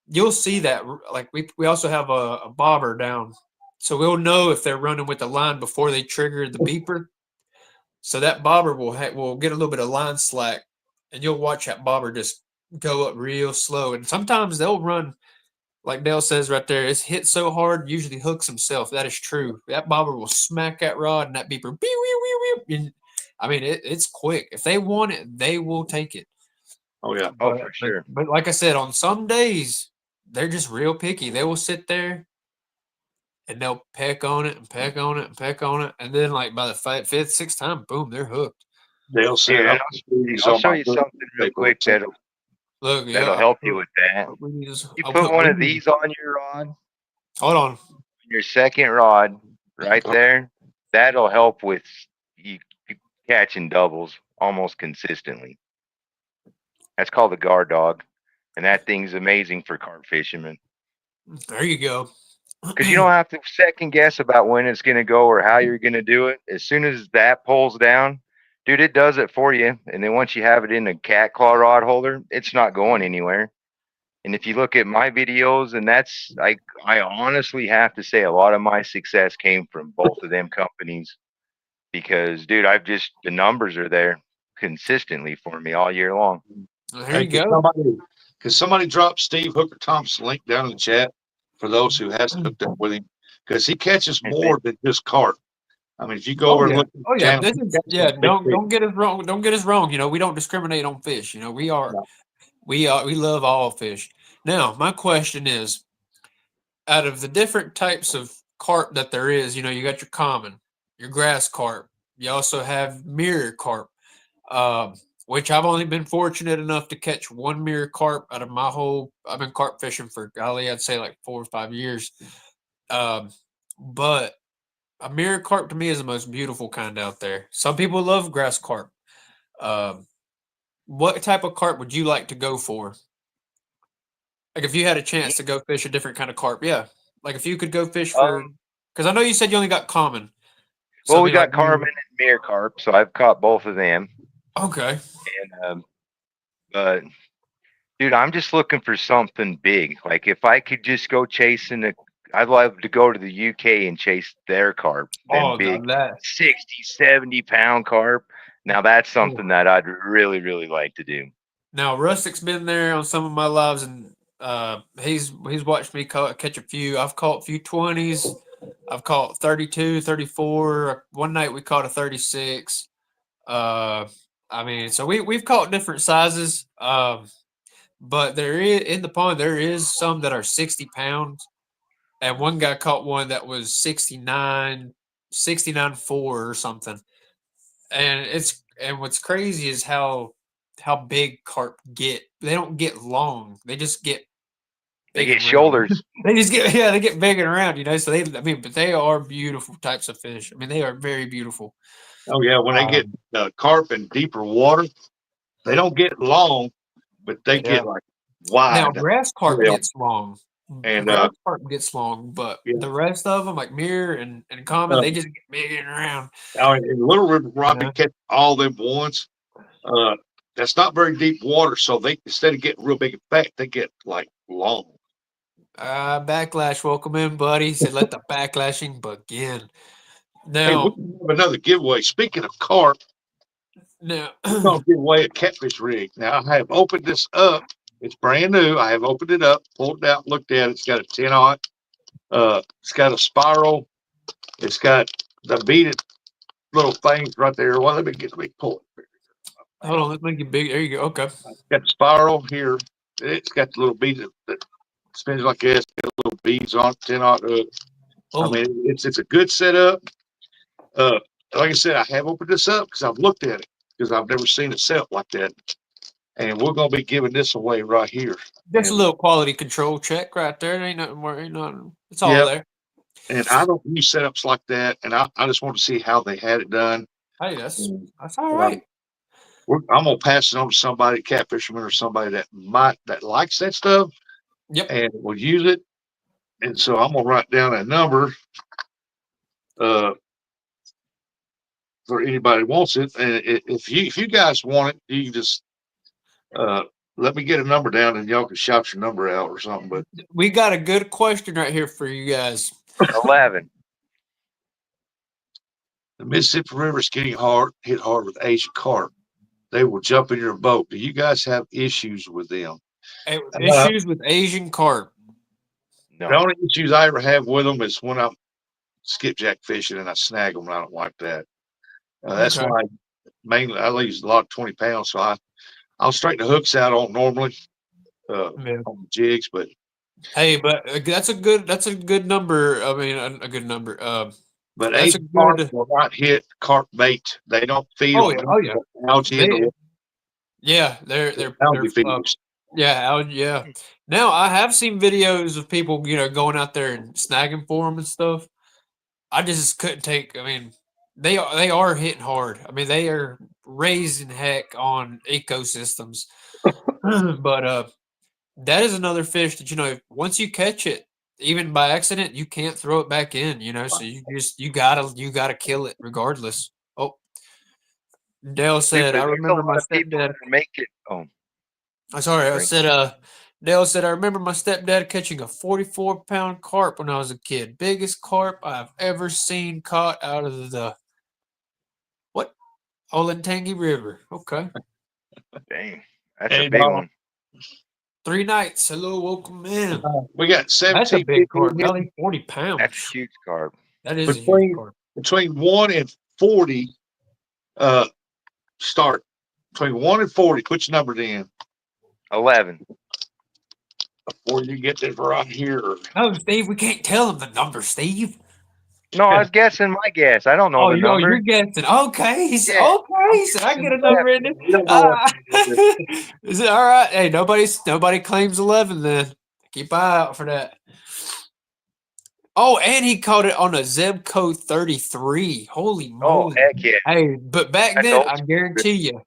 Speaker 2: you'll see that. Like we also have a bobber down, so we'll know if they're running with the line before they trigger the beeper. So that bobber will get a little bit of line slack, and you'll watch that bobber just go up real slow. And sometimes they'll run, like Dale says right there, it's hit so hard, usually hooks himself. That is true. That bobber will smack that rod and that beeper. And, I mean, it's quick. If they want it, they will take it.
Speaker 1: Oh yeah.
Speaker 4: Oh, for sure.
Speaker 2: But like I said, on some days, they're just real picky. They will sit there and they'll peck on it and peck on it and peck on it. And then, like, by the fifth, sixth time, boom, they're hooked.
Speaker 1: They'll say,
Speaker 4: Dude, I'll show you something real quick that'll
Speaker 2: Look, yeah,
Speaker 4: help you with that. You put one of these on your rod,
Speaker 2: Hold on.
Speaker 4: your second rod right there. That'll help with you catching doubles almost consistently. That's called the guard dog, and that thing's amazing for carp fishermen
Speaker 2: There you go.
Speaker 4: because you don't have to second guess about when it's going to go or how you're going to do it. As soon as that pulls down, dude, it does it for you. And then once you have it in a cat claw rod holder, it's not going anywhere. And if you look at my videos, and that's I honestly have to say a lot of my success came from both of them companies because, dude, the numbers are there consistently for me all year long.
Speaker 2: There you go.
Speaker 1: Can somebody drop Steve Hooker Thompson link down in the chat for those who hasn't hooked up with him? Because he catches more than just carp. I mean, if you go over and look at the channel,
Speaker 2: don't get us wrong. Don't get us wrong. You know, we don't discriminate on fish. You know, we love all fish. Now, my question is, out of the different types of carp that there is, you know, you got your common, your grass carp. You also have mirror carp, which I've only been fortunate enough to catch one mirror carp out of my whole. I've been carp fishing for, golly, I'd say like 4 or 5 years. But a mirror carp to me is the most beautiful kind out there. Some people love grass carp. What type of carp would you like to go for? Like if you had a chance to go fish a different kind of carp, yeah. Like if you could go fish for, because I know you said you only got common.
Speaker 4: Well, we got carmen and mirror carp, so I've caught both of them.
Speaker 2: Okay.
Speaker 4: And but dude, I'm just looking for something big. Like if I could just go chasing I'd love to go to the UK and chase their carp. Them big 60, 70 pound carp. Now that's something that I'd really, really like to do.
Speaker 2: Now Rustic's been there on some of my lives, and he's watched me catch a few. I've caught a few 20s. I've caught 32, 34. One night we caught a 36. I mean, so we've caught different sizes. But there is in the pond there is some that are 60 pounds. And one guy caught one that was 69.4 or something. And what's crazy is how big carp get. They don't get long. They just get
Speaker 4: They get shoulders.
Speaker 2: They get big and round, you know. So but they are beautiful types of fish. I mean, they are very beautiful.
Speaker 1: Oh yeah, when they get carp in deeper water, they don't get long, but they get like wide.
Speaker 2: Now grass carp gets long.
Speaker 1: And
Speaker 2: grass carp gets long, but the rest of them, like mirror and common, they just get big and round.
Speaker 1: Now in Little River, Robbie catch all them ones. That's not very deep water, so they instead of getting real big and fat, they get like long.
Speaker 2: Backlash, welcome in, buddy. He said, "Let the backlashing begin." Now,
Speaker 1: hey, we have another giveaway. Speaking of carp,
Speaker 2: now
Speaker 1: we're gonna give away a catfish rig. Now I have opened this up. It's brand new. I have opened it up, pulled it out, looked at it. It's got a 10-aught. It's got a spiral It's got the beaded little things right there. Well, let me pull it.
Speaker 2: Hold on, let's make it big. There you go. Okay.
Speaker 1: Got the spiral here. It's got the little beads that spins like this. Got little beads on it, 10-aught. I
Speaker 2: Oh,
Speaker 1: mean, it's a good setup. Uh, like I said, I have opened this up because I've looked at it because I've never seen it set up like that. And we're gonna be giving this away right here.
Speaker 2: just a
Speaker 1: And,
Speaker 2: little quality control check right there. Ain't nothing more. Ain't nothing. It's all
Speaker 1: yeah,
Speaker 2: there.
Speaker 1: and I don't use setups like that, and I just want to see how they had it done.
Speaker 2: Hey, that's
Speaker 1: And,
Speaker 2: all right.
Speaker 1: I'm gonna pass it on to somebody, catfisherman or somebody that likes that stuff
Speaker 2: Yep.
Speaker 1: and will use it. And so I'm gonna write down a number uh, for anybody who wants it. And if you guys want it, you can just uh, let me get a number down, and y'all can shout your number out or something. But
Speaker 2: We got a good question right here for you guys.
Speaker 4: 11.
Speaker 1: the Mississippi River is getting hit hard with Asian carp. They will jump in your boat. Do you guys have issues with them?
Speaker 2: Issues with Asian carp.
Speaker 1: The
Speaker 4: No.
Speaker 1: only issues I ever have with them is when I'm skipjack fishing and I snag them, and I don't like that. That's
Speaker 2: Okay.
Speaker 1: why mainly I use a lot of 20 pounds. So I'll straighten the hooks out on normally
Speaker 2: Yeah.
Speaker 1: on the jigs, but
Speaker 2: Hey, but that's a good number. I mean, a good number. That's a
Speaker 1: Asian carp
Speaker 2: good.
Speaker 1: will not hit carp bait. They don't feed
Speaker 2: Oh
Speaker 1: them
Speaker 2: yeah. Oh yeah.
Speaker 1: algae in the
Speaker 2: They,
Speaker 1: water.
Speaker 2: yeah. They're
Speaker 1: Algae feeders.
Speaker 2: yeah. Now I have seen videos of people, going out there and snagging for them and stuff. I just couldn't take. I mean, they are hitting hard. I mean, they are raising heck on ecosystems. But that is another fish that once you catch it, even by accident, you can't throw it back in. So you gotta kill it regardless. Oh, Dale said,
Speaker 4: Super.
Speaker 2: I
Speaker 4: There's a
Speaker 2: remember
Speaker 4: lot
Speaker 2: my
Speaker 4: of people
Speaker 2: stepdad.
Speaker 4: that are making. Oh,
Speaker 2: I'm sorry, I
Speaker 4: sorry.
Speaker 2: said Dale said I remember my stepdad catching a 44-pound carp when I was a kid. Biggest carp I've ever seen caught out of the what? Olentangy River. Okay.
Speaker 4: Dang. That's a
Speaker 1: Hey,
Speaker 4: big
Speaker 1: Donald,
Speaker 4: one.
Speaker 2: 3 nights. Hello, welcome in.
Speaker 1: we got
Speaker 2: That's a big
Speaker 1: 1750
Speaker 2: carp.
Speaker 1: in here.
Speaker 2: Golly, 40
Speaker 4: That's
Speaker 2: pounds.
Speaker 4: a huge carb.
Speaker 2: That is a huge
Speaker 1: between
Speaker 2: carp.
Speaker 1: between 1 and 40. Uh, start between 1 and 40. Put your numbers in
Speaker 4: 11.
Speaker 1: before you get this right here.
Speaker 2: Oh, Steve, we can't tell him the number, Steve.
Speaker 4: No, I was guessing my guess. I don't know
Speaker 2: Oh,
Speaker 4: the number.
Speaker 2: you're guessing. Okay, he said.
Speaker 4: Yeah,
Speaker 2: Okay,
Speaker 4: I'm
Speaker 2: he said. I
Speaker 4: guessing
Speaker 2: get a number
Speaker 4: 11.
Speaker 2: in it.
Speaker 1: We don't know what.
Speaker 2: Is it all right? Hey, nobody claims 11. Then keep an eye out for that. Oh, and he caught it on a Zebco 33. Holy
Speaker 4: Oh,
Speaker 2: moly!
Speaker 4: heck yeah.
Speaker 2: Hey, but back
Speaker 4: That's
Speaker 2: then,
Speaker 4: old
Speaker 2: I
Speaker 4: school.
Speaker 2: guarantee you,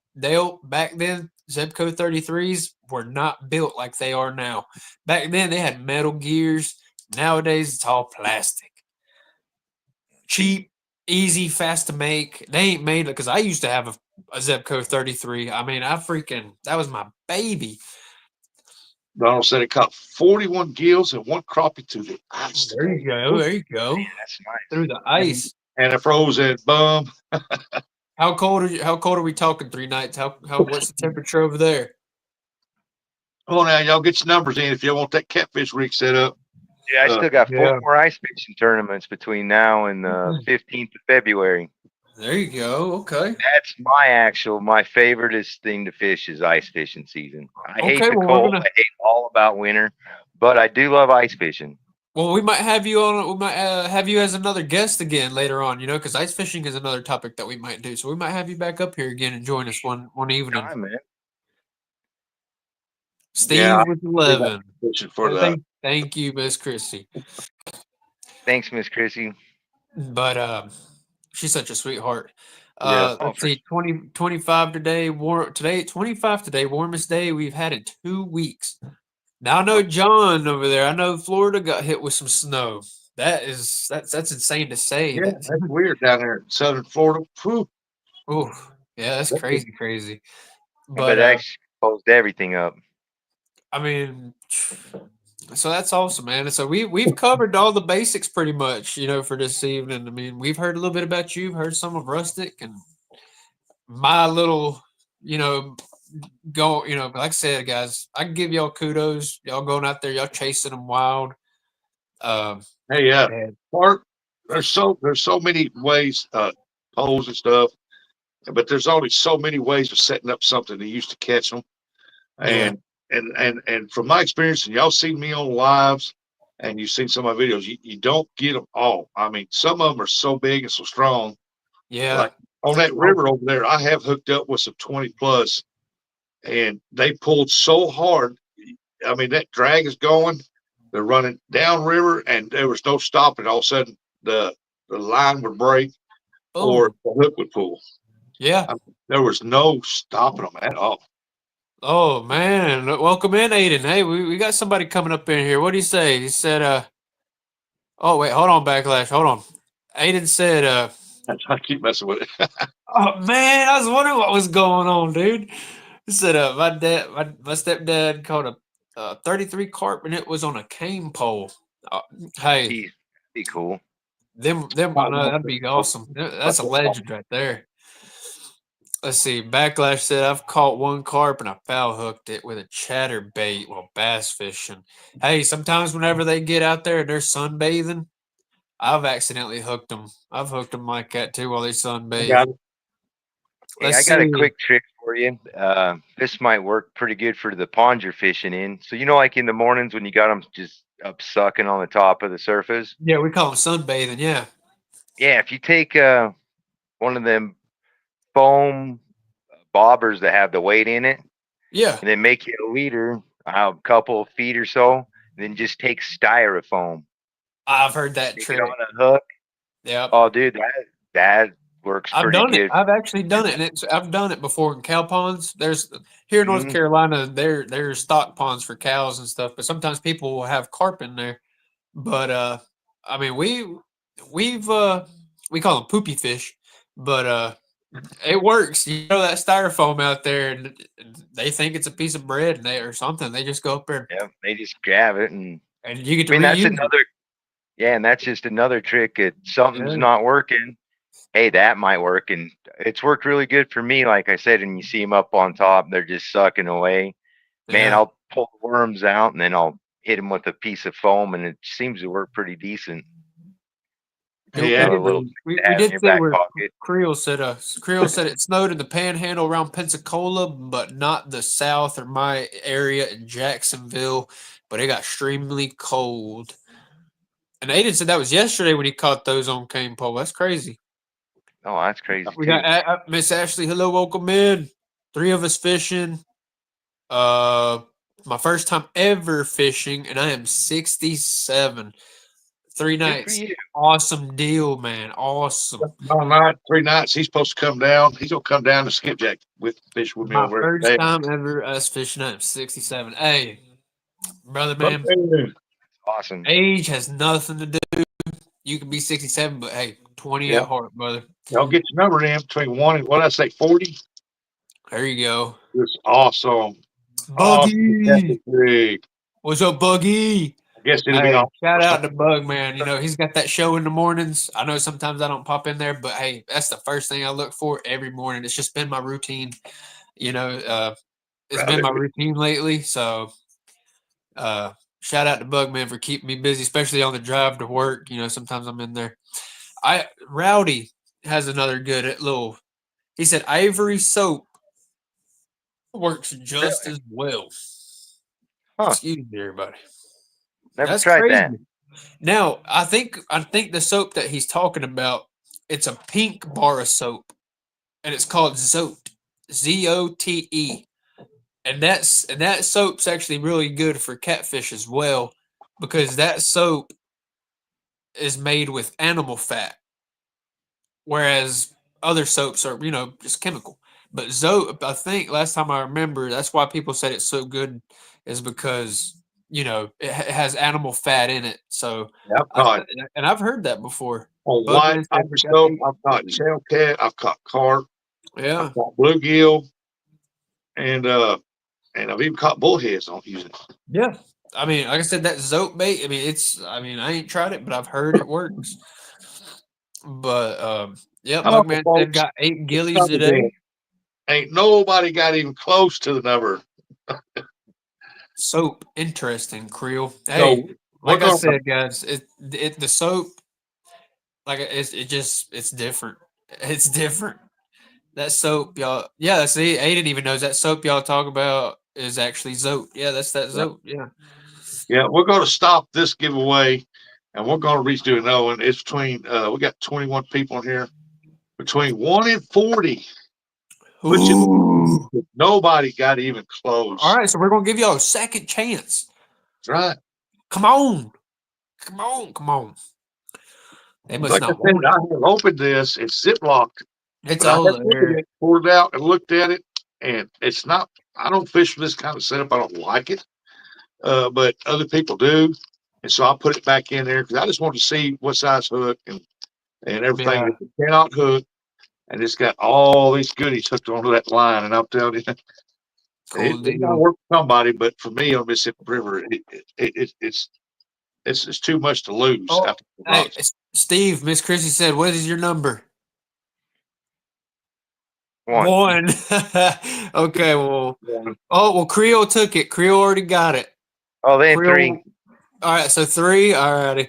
Speaker 2: back then Zebco 33s were not built like they are now. Back then, they had metal gears. Nowadays, it's all plastic. Cheap, easy, fast to make. They ain't made it because I used to have a Zebco 33. I mean, that was my baby.
Speaker 1: Donald said it caught 41 gills and one crappie to the ice
Speaker 2: There
Speaker 1: today.
Speaker 2: you go. There you go.
Speaker 4: That's nice.
Speaker 2: Through the
Speaker 1: And,
Speaker 2: ice.
Speaker 1: and a frozen bum.
Speaker 2: How cold are we talking 3 nights? What's the temperature over there?
Speaker 1: Oh, now y'all get your numbers in if you want that catfish rig set up.
Speaker 4: Yeah, I still got 4
Speaker 2: Yeah.
Speaker 4: more ice fishing tournaments between now and the 15th of February.
Speaker 2: There you go. Okay.
Speaker 4: That's my favoriteest thing to fish is ice fishing season. I hate
Speaker 2: Okay.
Speaker 4: the
Speaker 2: Well, we're
Speaker 4: cold.
Speaker 2: gonna.
Speaker 4: I hate all about winter, but I do love ice fishing.
Speaker 2: Well, we might have you on. We might have you as another guest again later on. Because ice fishing is another topic that we might do. So we might have you back up here again and join us one evening.
Speaker 4: Time, man.
Speaker 2: Steve
Speaker 1: Yeah,
Speaker 2: with
Speaker 1: I think
Speaker 2: 11.
Speaker 1: fishing for the.
Speaker 2: Thank you, Miss Chrissy.
Speaker 4: Thanks, Miss Chrissy.
Speaker 2: But she's such a sweetheart.
Speaker 1: Yeah.
Speaker 4: Oh,
Speaker 2: Let's see, 25 today. 25 today, warmest day we've had in 2 weeks. Now I know John over there. I know Florida got hit with some snow. That's insane to say.
Speaker 1: Yeah, that's weird down there in southern Florida. Whew.
Speaker 2: Oh, yeah, that's crazy.
Speaker 4: but
Speaker 2: But
Speaker 4: that closed everything up.
Speaker 2: I mean, so that's awesome, man. And so we've covered all the basics pretty much, for this evening. I mean, we've heard a little bit about you, heard some of Rustic and my little, like I said, guys, I can give y'all kudos. Y'all going out there, y'all chasing them wild.
Speaker 1: Hey,
Speaker 2: Man.
Speaker 1: Bart, there's so many ways, poles and stuff, but there's only so many ways of setting up something to use to catch them.
Speaker 2: Yeah.
Speaker 1: And from my experience, and y'all seen me on lives, and you've seen some of my videos, you don't get them all. I mean, some of them are so big and so strong.
Speaker 2: Yeah.
Speaker 1: Like on that
Speaker 2: Oh,
Speaker 1: river over there, I have hooked up with some 20 plus, and they pulled so hard. I mean, that drag is going. They're running downriver, and there was no stopping. All of a sudden, the line would break or
Speaker 2: boom.
Speaker 1: the hook would pull.
Speaker 2: Yeah.
Speaker 1: I mean, there was no stopping them at all.
Speaker 2: Oh man. Welcome in, Aiden. Hey, we got somebody coming up in here. What do you say? He said, oh wait, hold on, Backlash. Hold on. Aiden said,
Speaker 1: I keep messing with it.
Speaker 2: oh man, I was wondering what was going on, dude. He said, my stepdad caught a 33 carp and it was on a cane pole. Hey,
Speaker 4: Jeez, be cool.
Speaker 2: them, I know that'd be awesome. That's a legend right there. Let's see. Backlash said, I've caught one carp and I foul hooked it with a chatterbait while bass fishing. Hey, sometimes whenever they get out there and they're sunbathing, I've accidentally hooked them. I've hooked them like that too while they
Speaker 1: I
Speaker 2: sunbathe.
Speaker 1: got it.
Speaker 4: Hey,
Speaker 2: Let's
Speaker 4: I got a
Speaker 2: see.
Speaker 4: quick trick for you. This might work pretty good for the pond you're fishing in. So like in the mornings when you got them just up sucking on the top of the surface.
Speaker 2: Yeah, we call them sunbathing. Yeah.
Speaker 4: Yeah, if you take one of them foam bobbers that have the weight in it,
Speaker 2: Yeah.
Speaker 4: and then make you a leader, a couple of feet or so, and then just take styrofoam,
Speaker 2: I've heard that
Speaker 4: stick it
Speaker 2: trick.
Speaker 4: on a hook.
Speaker 2: Yep.
Speaker 4: Oh, dude, that works
Speaker 2: I've
Speaker 4: pretty
Speaker 2: done it.
Speaker 4: good.
Speaker 2: I've actually done it, and I've done it before in cow ponds. There's here in North
Speaker 4: Mhm.
Speaker 2: Carolina, there's stock ponds for cows and stuff, but sometimes people will have carp in there. But I mean we've we call them poopy fish, but it works. You know that styrofoam out there, and they think it's a piece of bread and they or something. They just go up there
Speaker 4: Yeah, they just grab it, and
Speaker 2: and you get
Speaker 4: I
Speaker 2: to
Speaker 4: mean that's
Speaker 2: reuse it.
Speaker 4: another. Yeah, and that's just another trick. If something's
Speaker 2: Yeah,
Speaker 4: not working, hey, that might work, and it's worked really good for me. Like I said, and you see them up on top, they're just sucking away. Man,
Speaker 2: yeah.
Speaker 4: I'll pull the worms out, and then I'll hit them with a piece of foam, and it seems to work pretty decent.
Speaker 2: Nope,
Speaker 4: You
Speaker 2: we
Speaker 1: Yeah,
Speaker 4: know, a
Speaker 2: did.
Speaker 4: little
Speaker 2: We
Speaker 4: stab in
Speaker 2: did
Speaker 4: your
Speaker 2: say
Speaker 4: back
Speaker 2: where
Speaker 4: pocket.
Speaker 2: Creel said it snowed in the Panhandle around Pensacola, but not the South or my area in Jacksonville. But it got extremely cold. And Aiden said that was yesterday when he caught those on cane pole. That's crazy.
Speaker 4: Oh, that's crazy
Speaker 2: We got
Speaker 4: too.
Speaker 2: Miss Ashley. Hello, welcome in. Three of us fishing. Uh, my first time ever fishing, and I am 67. Three
Speaker 4: Good for
Speaker 2: nights.
Speaker 4: you.
Speaker 2: Awesome deal, man. Awesome.
Speaker 1: all night, 3 nights. He's supposed to come down. He's gonna come down to skipjack with fish with me
Speaker 2: My
Speaker 1: over
Speaker 2: first
Speaker 1: there.
Speaker 2: time ever us fishing. I'm 67. Hey, brother, man,
Speaker 1: Hey,
Speaker 4: Awesome.
Speaker 2: age has nothing to do. You can be 67, but hey, 20
Speaker 1: yeah,
Speaker 2: at heart, brother.
Speaker 1: y'all get your number in between 1 and what I say 40.
Speaker 2: There you go.
Speaker 1: It's awesome. Awesome
Speaker 2: Buggy.
Speaker 1: Catholic League.
Speaker 2: What's up, Buggy?
Speaker 1: I guess it'll be
Speaker 2: Hey,
Speaker 1: on.
Speaker 2: shout out to Bug, man. You know, he's got that show in the mornings. I know sometimes I don't pop in there, but hey, that's the first thing I look for every morning. It's just been my routine. You know, it's been my routine lately. So, uh, shout out to Bugman for keeping me busy, especially on the drive to work. You know, sometimes I'm in there. Rowdy has another good little. He said ivory soap works just
Speaker 4: Really?
Speaker 2: as well.
Speaker 4: Huh.
Speaker 2: Excuse me, everybody.
Speaker 4: Never
Speaker 2: That's
Speaker 4: tried that.
Speaker 2: crazy. Now, I think the soap that he's talking about, it's a pink bar of soap, and it's called Zote, Zote, and that soap's actually really good for catfish as well, because that soap is made with animal fat, whereas other soaps are just chemical. But Zote, I think last time I remember, that's why people said it's so good, is because it has animal fat in it. So
Speaker 1: Yeah, I've caught
Speaker 2: and I've heard that before.
Speaker 1: on white
Speaker 2: Bugman said
Speaker 1: ivory
Speaker 2: he got
Speaker 1: soap.
Speaker 2: the
Speaker 1: I've caught shellcat. I've caught carp. I've
Speaker 2: yeah,
Speaker 1: caught bluegill, and I've even caught bullheads on using it.
Speaker 2: yeah. I mean, like I said, that Zote bait. I mean, I mean, I ain't tried it, but I've heard it works. But yeah,
Speaker 1: Come on,
Speaker 2: Bugman said
Speaker 1: folks.
Speaker 2: got 8
Speaker 1: It's
Speaker 2: gillies
Speaker 1: number
Speaker 2: today.
Speaker 1: then. Ain't nobody got even close to the number.
Speaker 2: Soap, interesting, Creel. Hey,
Speaker 1: So we're
Speaker 2: like I
Speaker 1: gonna
Speaker 2: said, guys, the soap. Like it's different. It's different. That soap, y'all. Yeah, see, Aiden even knows that soap y'all talk about is actually Zote. Yeah, that's that
Speaker 1: Yeah.
Speaker 2: Zote. Yeah.
Speaker 1: Yeah, we're going to stop this giveaway, and we're going to redo another one. It's between we got 21 people in here, between 1 and 40. Put you
Speaker 2: Ooh.
Speaker 1: nobody got even
Speaker 2: All
Speaker 1: close.
Speaker 2: right, so we're gonna give y'all a second chance.
Speaker 1: That's right.
Speaker 2: Come on, come on, come on. They must
Speaker 1: Like I
Speaker 2: not
Speaker 1: said,
Speaker 2: want
Speaker 1: I
Speaker 2: it.
Speaker 1: have opened this. It's ziplocked,
Speaker 2: It's
Speaker 1: but I have
Speaker 2: all
Speaker 1: opened
Speaker 2: there.
Speaker 1: it, pulled it out, and looked at it, and it's not. I don't fish for this kind of setup. I don't like it, but other people do, and so I put it back in there because I just wanted to see what size hook and everything.
Speaker 2: Yeah,
Speaker 1: It cannot hook, and it's got all these goodies hooked onto that line. And I'm telling you,
Speaker 2: cool
Speaker 1: it might
Speaker 2: deal.
Speaker 1: work for somebody, but for me on Mississippi River, it's too much to lose
Speaker 2: Oh,
Speaker 1: after the
Speaker 2: hey,
Speaker 1: rocks.
Speaker 2: Steve, Miss Chrissy said, "What is your number?"
Speaker 4: One.
Speaker 2: One. Okay, well, oh well, Creole took it. Creole already got it.
Speaker 4: Oh, then
Speaker 2: Creole.
Speaker 4: three.
Speaker 2: All right, so three. All righty.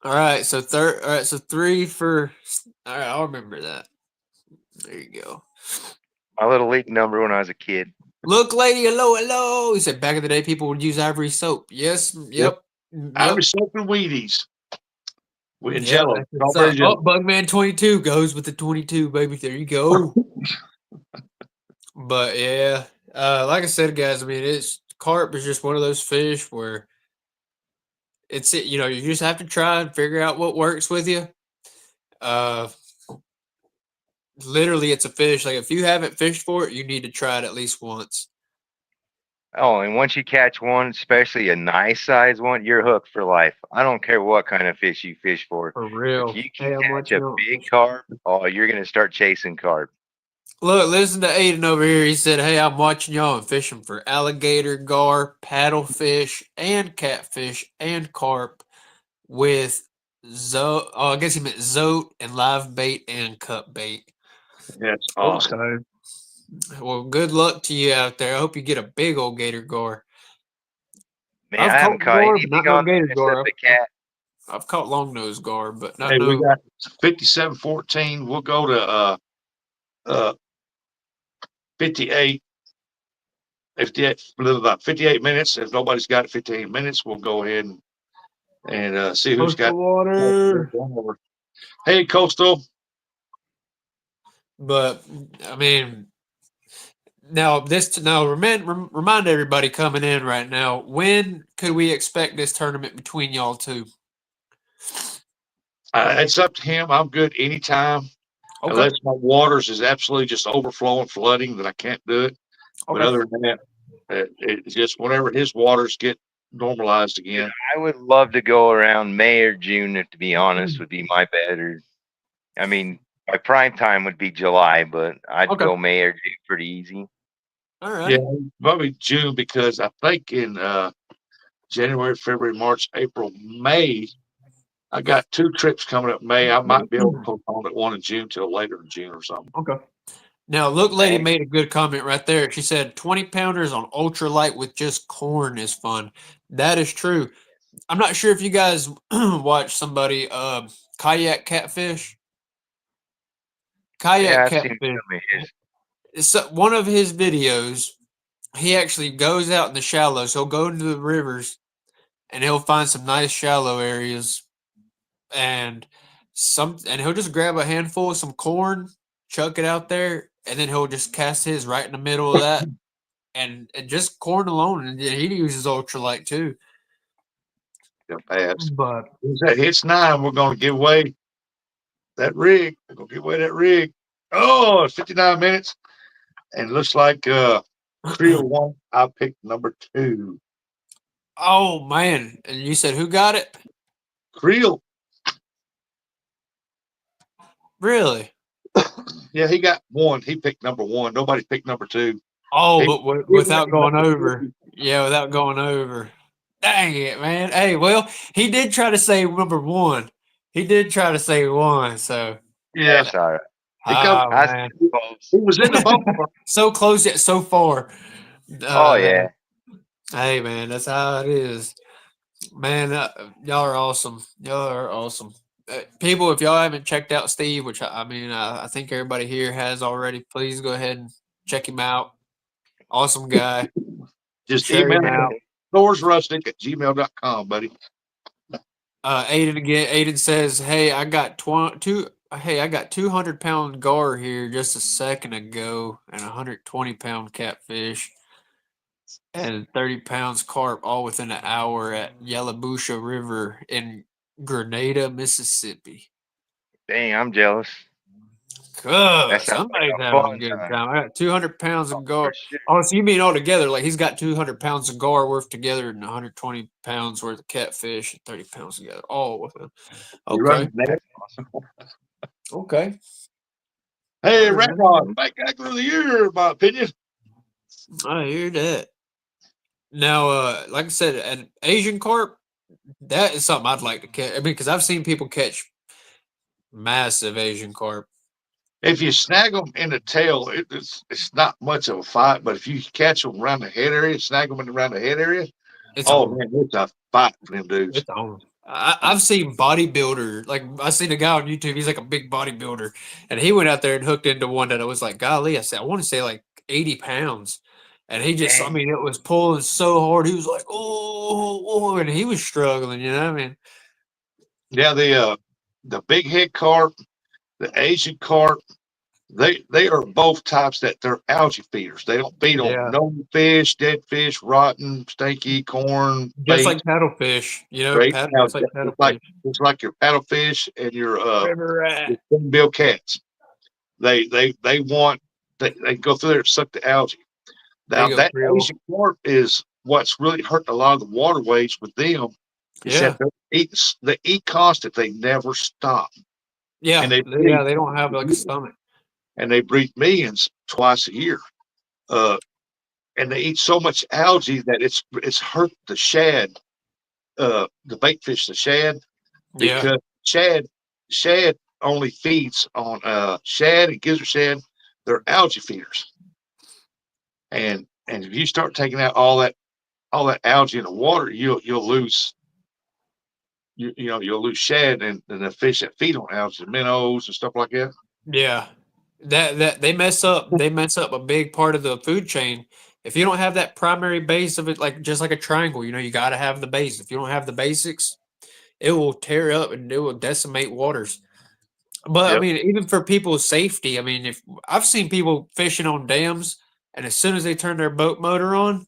Speaker 2: All right, so third. All right, so three for. All right, I'll remember that. There you go.
Speaker 4: My little league number when I was a kid.
Speaker 2: Look, lady, hello, hello. He said back in the day, people would use ivory soap. Yes,
Speaker 1: Yep.
Speaker 2: yep, yep,
Speaker 1: Irish soap and Wheaties with
Speaker 2: yep.
Speaker 1: Jello,
Speaker 2: That's what's
Speaker 1: strawberry
Speaker 2: up. Oh,
Speaker 1: Jello.
Speaker 2: Bugman 22 goes with the 22, baby. There you go. But yeah, like I said, guys, I mean, it's carp is just one of those fish where it's it. You know, you just have to try and figure out what works with you. Uh, Literally, it's a fish. Like if you haven't fished for it, you need to try it at least once.
Speaker 4: Oh, and once you catch one, especially a nice size one, you're hooked for life. I don't care what kind of fish you fish for.
Speaker 2: For
Speaker 4: If
Speaker 2: real.
Speaker 4: you can
Speaker 2: Hey, I'm
Speaker 4: catch
Speaker 2: watching
Speaker 4: a
Speaker 2: you on
Speaker 4: big
Speaker 2: fish.
Speaker 4: carp, oh, you're gonna start chasing carp.
Speaker 2: Look, listen to Aiden over here. He said, "Hey, I'm watching y'all and fishing for alligator, gar, paddlefish, and catfish and carp with zo. Oh, I guess he meant zote and live bait and cut bait."
Speaker 1: That's awesome.
Speaker 2: Okay. Well, good luck to you out there. I hope you get a big old gator gar.
Speaker 4: Man,
Speaker 2: I've
Speaker 4: I haven't
Speaker 2: caught
Speaker 4: caught
Speaker 2: gar, but
Speaker 4: anything
Speaker 2: not no
Speaker 4: on
Speaker 2: gator
Speaker 4: there except
Speaker 2: gar.
Speaker 4: the cat.
Speaker 2: I've caught long nose gar, but not
Speaker 1: Hey, we
Speaker 2: no.
Speaker 1: got 57-14. We'll go to uh 58. 58, about 58 minutes. If nobody's got 15 minutes, we'll go ahead and see who's got.
Speaker 2: Coastal water.
Speaker 1: Hey, Coastal.
Speaker 2: But I mean, now remind everybody coming in right now. When could we expect this tournament between y'all two?
Speaker 1: It's up to him. I'm good anytime,
Speaker 2: Okay.
Speaker 1: unless my waters is absolutely just overflowing, flooding, that I can't do it. But
Speaker 2: Okay.
Speaker 1: other than that, it's just whenever his waters get normalized
Speaker 4: Dude,
Speaker 1: again.
Speaker 4: I would love to go around May or June, if to be honest, would be my bet. Or, I mean, my prime time would be July, but I'd
Speaker 2: Okay.
Speaker 4: go May or June pretty easy.
Speaker 2: All right.
Speaker 1: Yeah, probably June because I think in January, February, March, April, May, I got 2 trips coming up May. I might be able to postpone it one in June till later in June or something.
Speaker 2: Okay. Now, look, lady
Speaker 4: Hey,
Speaker 2: made a good comment right there. She said 20 pounders on ultralight with just corn is fun. That is true. I'm not sure if you guys watch somebody kayak catfish.
Speaker 4: yeah,
Speaker 2: Kayak
Speaker 4: I've seen
Speaker 2: catfish.
Speaker 4: some of his.
Speaker 2: It's one of his videos. He actually goes out in the shallows. He'll go into the rivers and he'll find some nice shallow areas and and he'll just grab a handful of some corn, chuck it out there, and then he'll just cast his right in the middle of that and just corn alone. And he uses ultralight too.
Speaker 1: Pass.
Speaker 2: But
Speaker 1: That hits 9. We're going to give away that rig. We're going to give away that rig. Oh, it's 59 minutes. And it looks like Creel won. I picked number 2.
Speaker 2: oh man, and you said who got it?
Speaker 1: Creel.
Speaker 2: Really?
Speaker 1: Yeah, he got 1. He picked number 1. Nobody picked number 2.
Speaker 2: Oh,
Speaker 1: He,
Speaker 2: but
Speaker 1: he
Speaker 2: without
Speaker 1: went
Speaker 2: going
Speaker 1: number
Speaker 2: over.
Speaker 1: 2.
Speaker 2: Yeah, without going over. Dang it, man. Hey, well, he did try to say number one. He did try to say one, so
Speaker 1: Yeah.
Speaker 4: That's all right.
Speaker 1: He come.
Speaker 2: oh
Speaker 4: I was
Speaker 2: man.
Speaker 4: getting
Speaker 1: He
Speaker 4: close.
Speaker 1: was in the ballpark.
Speaker 2: So close yet so far.
Speaker 4: Oh, yeah.
Speaker 2: Hey man, that's how it is. Man, y'all are awesome. Y'all are awesome. People, if y'all haven't checked out Steve, which I think everybody here has already, please go ahead and check him out. Awesome guy.
Speaker 1: Just
Speaker 2: Share
Speaker 1: email
Speaker 2: him out.
Speaker 1: outdoorsrustic@gmail.com, buddy.
Speaker 2: Aiden says, "Hey, I got 200-pound gar here just a second ago, and 120-pound catfish, and 30 pounds carp, all within an hour at Yallabusha River in Grenada, Mississippi."
Speaker 4: Dang, I'm jealous. That
Speaker 2: Good.
Speaker 4: sounds like
Speaker 2: Somebody's
Speaker 4: a
Speaker 2: having a
Speaker 4: fun
Speaker 2: good
Speaker 4: time.
Speaker 2: time. I got 200 pounds
Speaker 4: Oh,
Speaker 2: of
Speaker 4: for
Speaker 2: gar.
Speaker 4: sure.
Speaker 2: Oh, so you mean all together? Like he's got 200 pounds of gar worth together and 120 pounds worth of catfish and 30 pounds together, all with him.
Speaker 1: You
Speaker 2: Okay.
Speaker 1: running that?
Speaker 4: Awesome.
Speaker 2: Okay.
Speaker 1: Hey,
Speaker 2: All
Speaker 1: Rat
Speaker 2: right.
Speaker 1: Rod, bank angler of the year, in my opinion.
Speaker 2: I hear that. Now, like I said, an Asian carp, that is something I'd like to catch. I mean, because I've seen people catch massive Asian carp.
Speaker 1: If you snag them in the tail, it's not much of a fight. But if you catch them around the head area, snag them around the head area,
Speaker 2: It's
Speaker 1: oh
Speaker 2: on.
Speaker 1: man, it's a fight for them dudes.
Speaker 2: It's on. I've seen bodybuilder, like I seen a guy on YouTube. He's like a big bodybuilder, and he went out there and hooked into one that I was like, golly, I said, I want to say like 80 pounds, and he just, I
Speaker 4: Dang.
Speaker 2: mean, it was pulling so hard. He was like, oh, and he was struggling. You know, I mean,
Speaker 1: Yeah, the big head carp, the Asian carp, they are both types that they're algae feeders. They don't feed on
Speaker 2: yeah,
Speaker 1: no fish, dead fish, rotten, stinky corn,
Speaker 2: just
Speaker 1: bait,
Speaker 2: like paddlefish. You know,
Speaker 1: great
Speaker 2: just
Speaker 1: algae.
Speaker 2: like paddlefish.
Speaker 1: It's like your paddlefish and
Speaker 2: River rat.
Speaker 1: your spoonbill cats. They want they go through there and suck the algae.
Speaker 2: There
Speaker 1: Now
Speaker 2: you go,
Speaker 1: that
Speaker 2: Creole.
Speaker 1: Asian carp is what's really hurting a lot of the waterways with them is
Speaker 2: Yeah,
Speaker 1: that they eat constant. They never stop, and
Speaker 2: yeah,
Speaker 1: they
Speaker 2: yeah.
Speaker 1: breed
Speaker 2: They don't have like a stomach.
Speaker 1: and they breed millions twice a year. Uh, and they eat so much algae that it's hurt the shad, the bait fish, the shad,
Speaker 2: Yeah,
Speaker 1: because shad only feeds on shad and gizzard shad. They're algae feeders, and if you start taking out all that algae in the water, you'll lose you'll lose shad and the fish that feed on algae, minnows and stuff like that.
Speaker 2: yeah. That they mess up a big part of the food chain. If you don't have that primary base of it, like just like a triangle, you got to have the base. If you don't have the basics, it will tear up and it will decimate waters. But I
Speaker 1: Yep.
Speaker 2: mean, even for people's safety, I mean, if I've seen people fishing on dams, and as soon as they turn their boat motor on,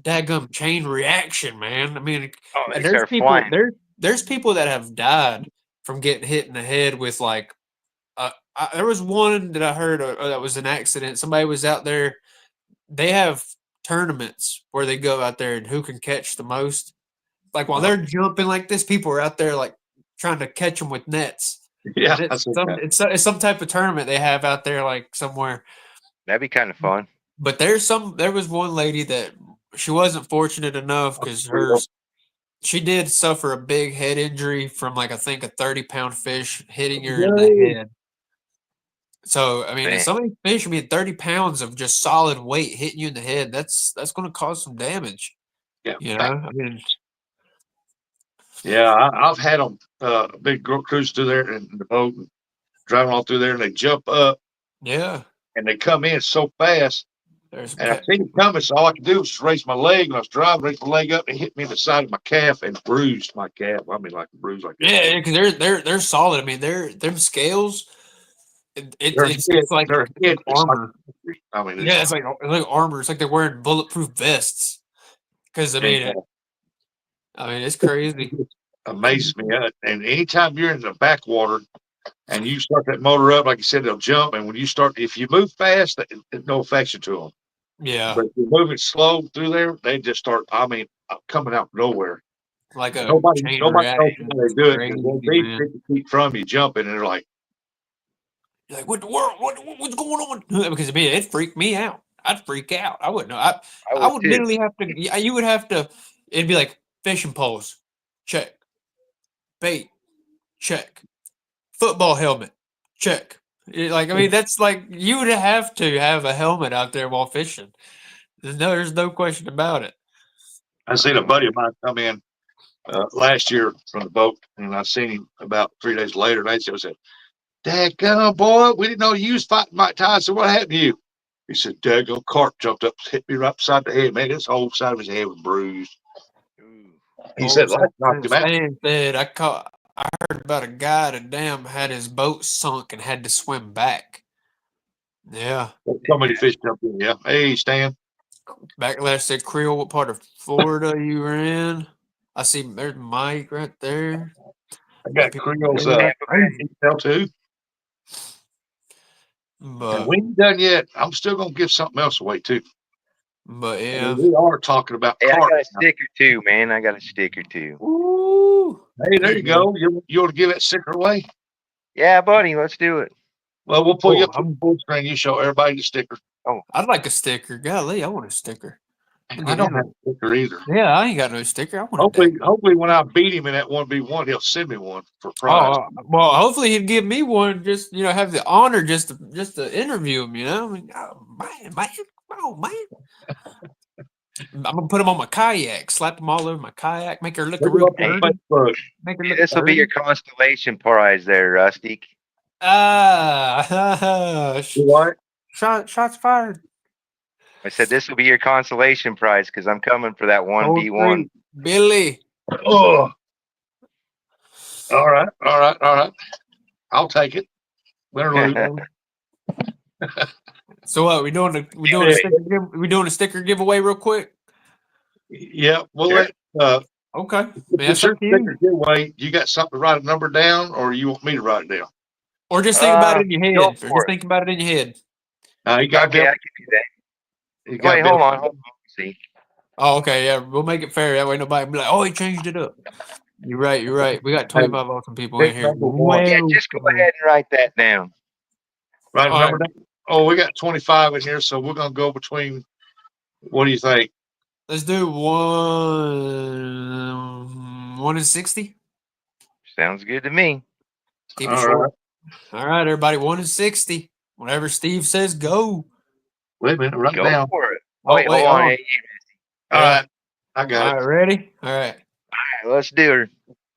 Speaker 2: daggum chain reaction, man. I mean,
Speaker 4: Oh,
Speaker 2: and
Speaker 4: they start flying.
Speaker 2: there's people that have died from getting hit in the head with like there was one that I heard that was an accident. Somebody was out there. They have tournaments where they go out there and who can catch the most. Like while
Speaker 1: Uh,
Speaker 2: they're jumping like this, people are out there like trying to catch them with nets.
Speaker 1: yeah,
Speaker 2: And
Speaker 1: I
Speaker 2: it's
Speaker 1: think
Speaker 2: some
Speaker 1: that.
Speaker 2: it's some type of tournament they have out there like somewhere.
Speaker 4: That'd be kind of fun.
Speaker 2: But there was one lady that she wasn't fortunate enough because she did suffer a big head injury from like I think a 30-pound fish hitting her in the
Speaker 1: Yay.
Speaker 2: head. So I mean, if
Speaker 4: Man,
Speaker 2: somebody fish, I mean, 30 pounds of just solid weight hitting you in the head, that's going to cause some damage.
Speaker 1: Yeah,
Speaker 2: I mean,
Speaker 1: yeah. I've had them big cruise through there in the boat and driving all through there, and they jump up
Speaker 2: yeah.
Speaker 1: and they come in so fast.
Speaker 2: There's some
Speaker 1: And I seen it coming, so all I could do was just raise my leg. When I was driving, raise my leg up, and it hit me in the side of my calf and bruised my calf. I mean, like a bruise like this.
Speaker 2: yeah, because they're solid. I mean, them scales.
Speaker 1: Their head,
Speaker 2: It's like
Speaker 1: their head is like,
Speaker 2: armor.
Speaker 1: I mean,
Speaker 2: Yeah, it's like armor. It's like they're wearing bulletproof vests. Because
Speaker 1: and,
Speaker 2: I mean, it's crazy.
Speaker 1: it amazes me. And anytime you're in the backwater and you start that motor up, like you said, they'll jump. And when you start, if you move fast, it's no affection to them.
Speaker 2: Yeah,
Speaker 1: But if you're moving slow through there, they just start. I mean, coming out nowhere.
Speaker 2: like a chain
Speaker 1: Nobody knows
Speaker 2: reaction.
Speaker 1: how they
Speaker 2: It's
Speaker 1: do it because
Speaker 2: crazy,
Speaker 1: they'll be
Speaker 2: man.
Speaker 1: 50 feet from you, jumping, and they're like,
Speaker 2: You're like, what the world? What's going on? Because I mean, it freaked me out. I'd freak out. I wouldn't know.
Speaker 4: I
Speaker 2: I
Speaker 4: would
Speaker 2: would
Speaker 4: too.
Speaker 2: literally have to. Yeah, you would have to. It'd be like fishing poles, check. Bait, check. Football helmet, check. Like I mean, that's like you would have to have a helmet out there while fishing. There's no question about it.
Speaker 1: I seen a buddy of mine come in last year from the boat, and I seen him about 3 days later. And I said, "Daggone boy, we didn't know you was fighting Mike Tyson. What happened to you?" He said, "Daggone carp jumped up, hit me right beside the head. Man, his whole side of his head was bruised."
Speaker 4: Ooh.
Speaker 1: He said, "Life knocked him out."
Speaker 2: Stan said I heard about a guy that damn had his boat sunk and had to swim back. Yeah.
Speaker 1: So many fish jumped in. Yeah. Hey, Stan.
Speaker 2: Backlash said, Creole, what part of Florida you were in? I see there's Mike right there.
Speaker 1: I got
Speaker 2: People
Speaker 1: Creole's
Speaker 2: there.
Speaker 1: email too. And
Speaker 2: But
Speaker 1: we ain't done yet. I'm still gonna give something else away too. I
Speaker 2: yeah.
Speaker 1: mean, we are talking about
Speaker 4: Hey, I
Speaker 1: carp.
Speaker 4: got a sticker too, man. I got a sticker too.
Speaker 2: Ooh.
Speaker 1: Hey, there you go. You want to give that sticker away?
Speaker 4: Yeah, buddy, let's do it.
Speaker 1: Well, we'll pull you
Speaker 2: Oh,
Speaker 1: up to the full screen. You show everybody the sticker.
Speaker 2: I'd like a sticker. Golly, I want a sticker. I'm
Speaker 1: I
Speaker 2: getting
Speaker 1: don't have a sticker either.
Speaker 2: Yeah, I ain't got no sticker. I want a
Speaker 1: Hopefully, when I beat him in that 1v1, he'll send me one for prize.
Speaker 2: well, hopefully he'd give me one. Just have the honor just to interview him. I mean, oh man. I'm gonna put him on my kayak, slap him all over my kayak, make her look
Speaker 1: Look
Speaker 2: a real
Speaker 1: up on
Speaker 2: dirty.
Speaker 1: Facebook.
Speaker 2: Make her
Speaker 4: Hey,
Speaker 2: look
Speaker 4: this will be your
Speaker 2: dirty.
Speaker 4: constellation prize there, Rusty.
Speaker 1: You what?
Speaker 2: Shots fired.
Speaker 4: I said this will be your consolation prize because I'm coming for that 1v1.
Speaker 2: Billy.
Speaker 1: Oh, all right. I'll take it. Win or lose.
Speaker 2: So what? We doing a sticker giveaway real quick?
Speaker 1: Yeah, we'll
Speaker 4: Sure.
Speaker 1: let.
Speaker 2: Okay.
Speaker 1: If
Speaker 2: That's
Speaker 1: it's your
Speaker 2: up to you.
Speaker 1: sticker giveaway, you got something to write a number down, or you want me to write it down?
Speaker 2: Or just think about it in your head.
Speaker 4: Go
Speaker 2: Or
Speaker 4: for
Speaker 2: just
Speaker 4: it.
Speaker 2: think about it in your head.
Speaker 1: You got
Speaker 4: Okay,
Speaker 1: to
Speaker 4: I can do that.
Speaker 1: You got
Speaker 4: Wait, hold on. See,
Speaker 2: Oh, okay, yeah. We'll make it fair. That way nobody can be like, oh, he changed it up. You're right. We got 25 awesome people in
Speaker 1: pick
Speaker 2: here.
Speaker 1: number one.
Speaker 4: yeah, just go ahead and write that down.
Speaker 1: Write a
Speaker 2: All
Speaker 1: number
Speaker 2: right.
Speaker 1: down. Oh, we got 25 in here, so we're gonna go between. What do you think?
Speaker 2: Let's do 1 and 60.
Speaker 4: Sounds good to me.
Speaker 2: Keep it
Speaker 1: All
Speaker 2: short.
Speaker 1: right.
Speaker 2: All right, everybody. 1 and 60. Whenever Steve says go.
Speaker 1: Wait a minute. Write it
Speaker 4: Go
Speaker 1: down.
Speaker 4: for it.
Speaker 2: Oh,
Speaker 4: Wait,
Speaker 2: wait,
Speaker 4: hold on.
Speaker 2: hold on.
Speaker 4: Hey,
Speaker 1: All right. I
Speaker 2: All
Speaker 1: got
Speaker 2: right,
Speaker 1: it.
Speaker 2: ready? All right.
Speaker 4: let's do her.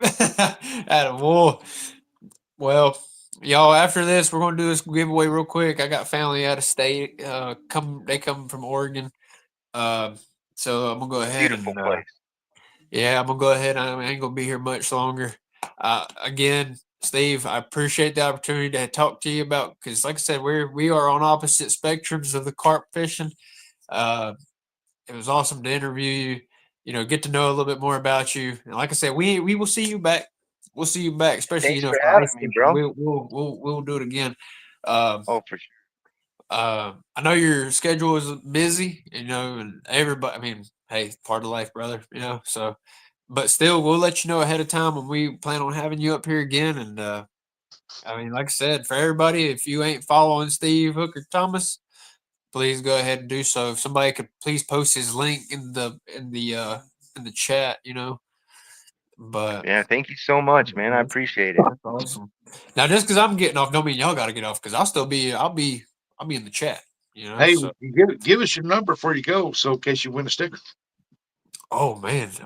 Speaker 2: Attaboy. Well, y'all, after this, we're gonna do this giveaway real quick. I got family out of state. They come from Oregon. So I'm gonna go ahead
Speaker 4: Beautiful
Speaker 2: and
Speaker 4: place.
Speaker 2: yeah, I'm gonna go ahead. I ain't gonna be here much longer. Again, Steve, I appreciate the opportunity to talk to you about because, like I said, we are on opposite spectrums of the carp fishing. Uh, it was awesome to interview you. Get to know a little bit more about you. And like I said, we will see you back. We'll see you back, especially
Speaker 4: Thanks for
Speaker 2: for
Speaker 4: having
Speaker 2: ice
Speaker 4: me,
Speaker 2: fishing.
Speaker 4: bro.
Speaker 2: We'll do it again. Um,
Speaker 4: Oh, for sure.
Speaker 2: I know your schedule is busy, and everybody. I mean, hey, part of life, brother. So, but still, we'll let you know ahead of time when we plan on having you up here again. And I mean, like I said, for everybody, if you ain't following Steve Hooker Thomas, please go ahead and do so. If somebody could please post his link in the chat, But
Speaker 4: Yeah, thank you so much, man. I appreciate it.
Speaker 2: that's awesome. Now, just because I'm getting off, don't mean y'all got to get off. Because I'll be in the chat.
Speaker 1: Hey,
Speaker 2: So
Speaker 1: give us your number before you go, so in case you win a sticker.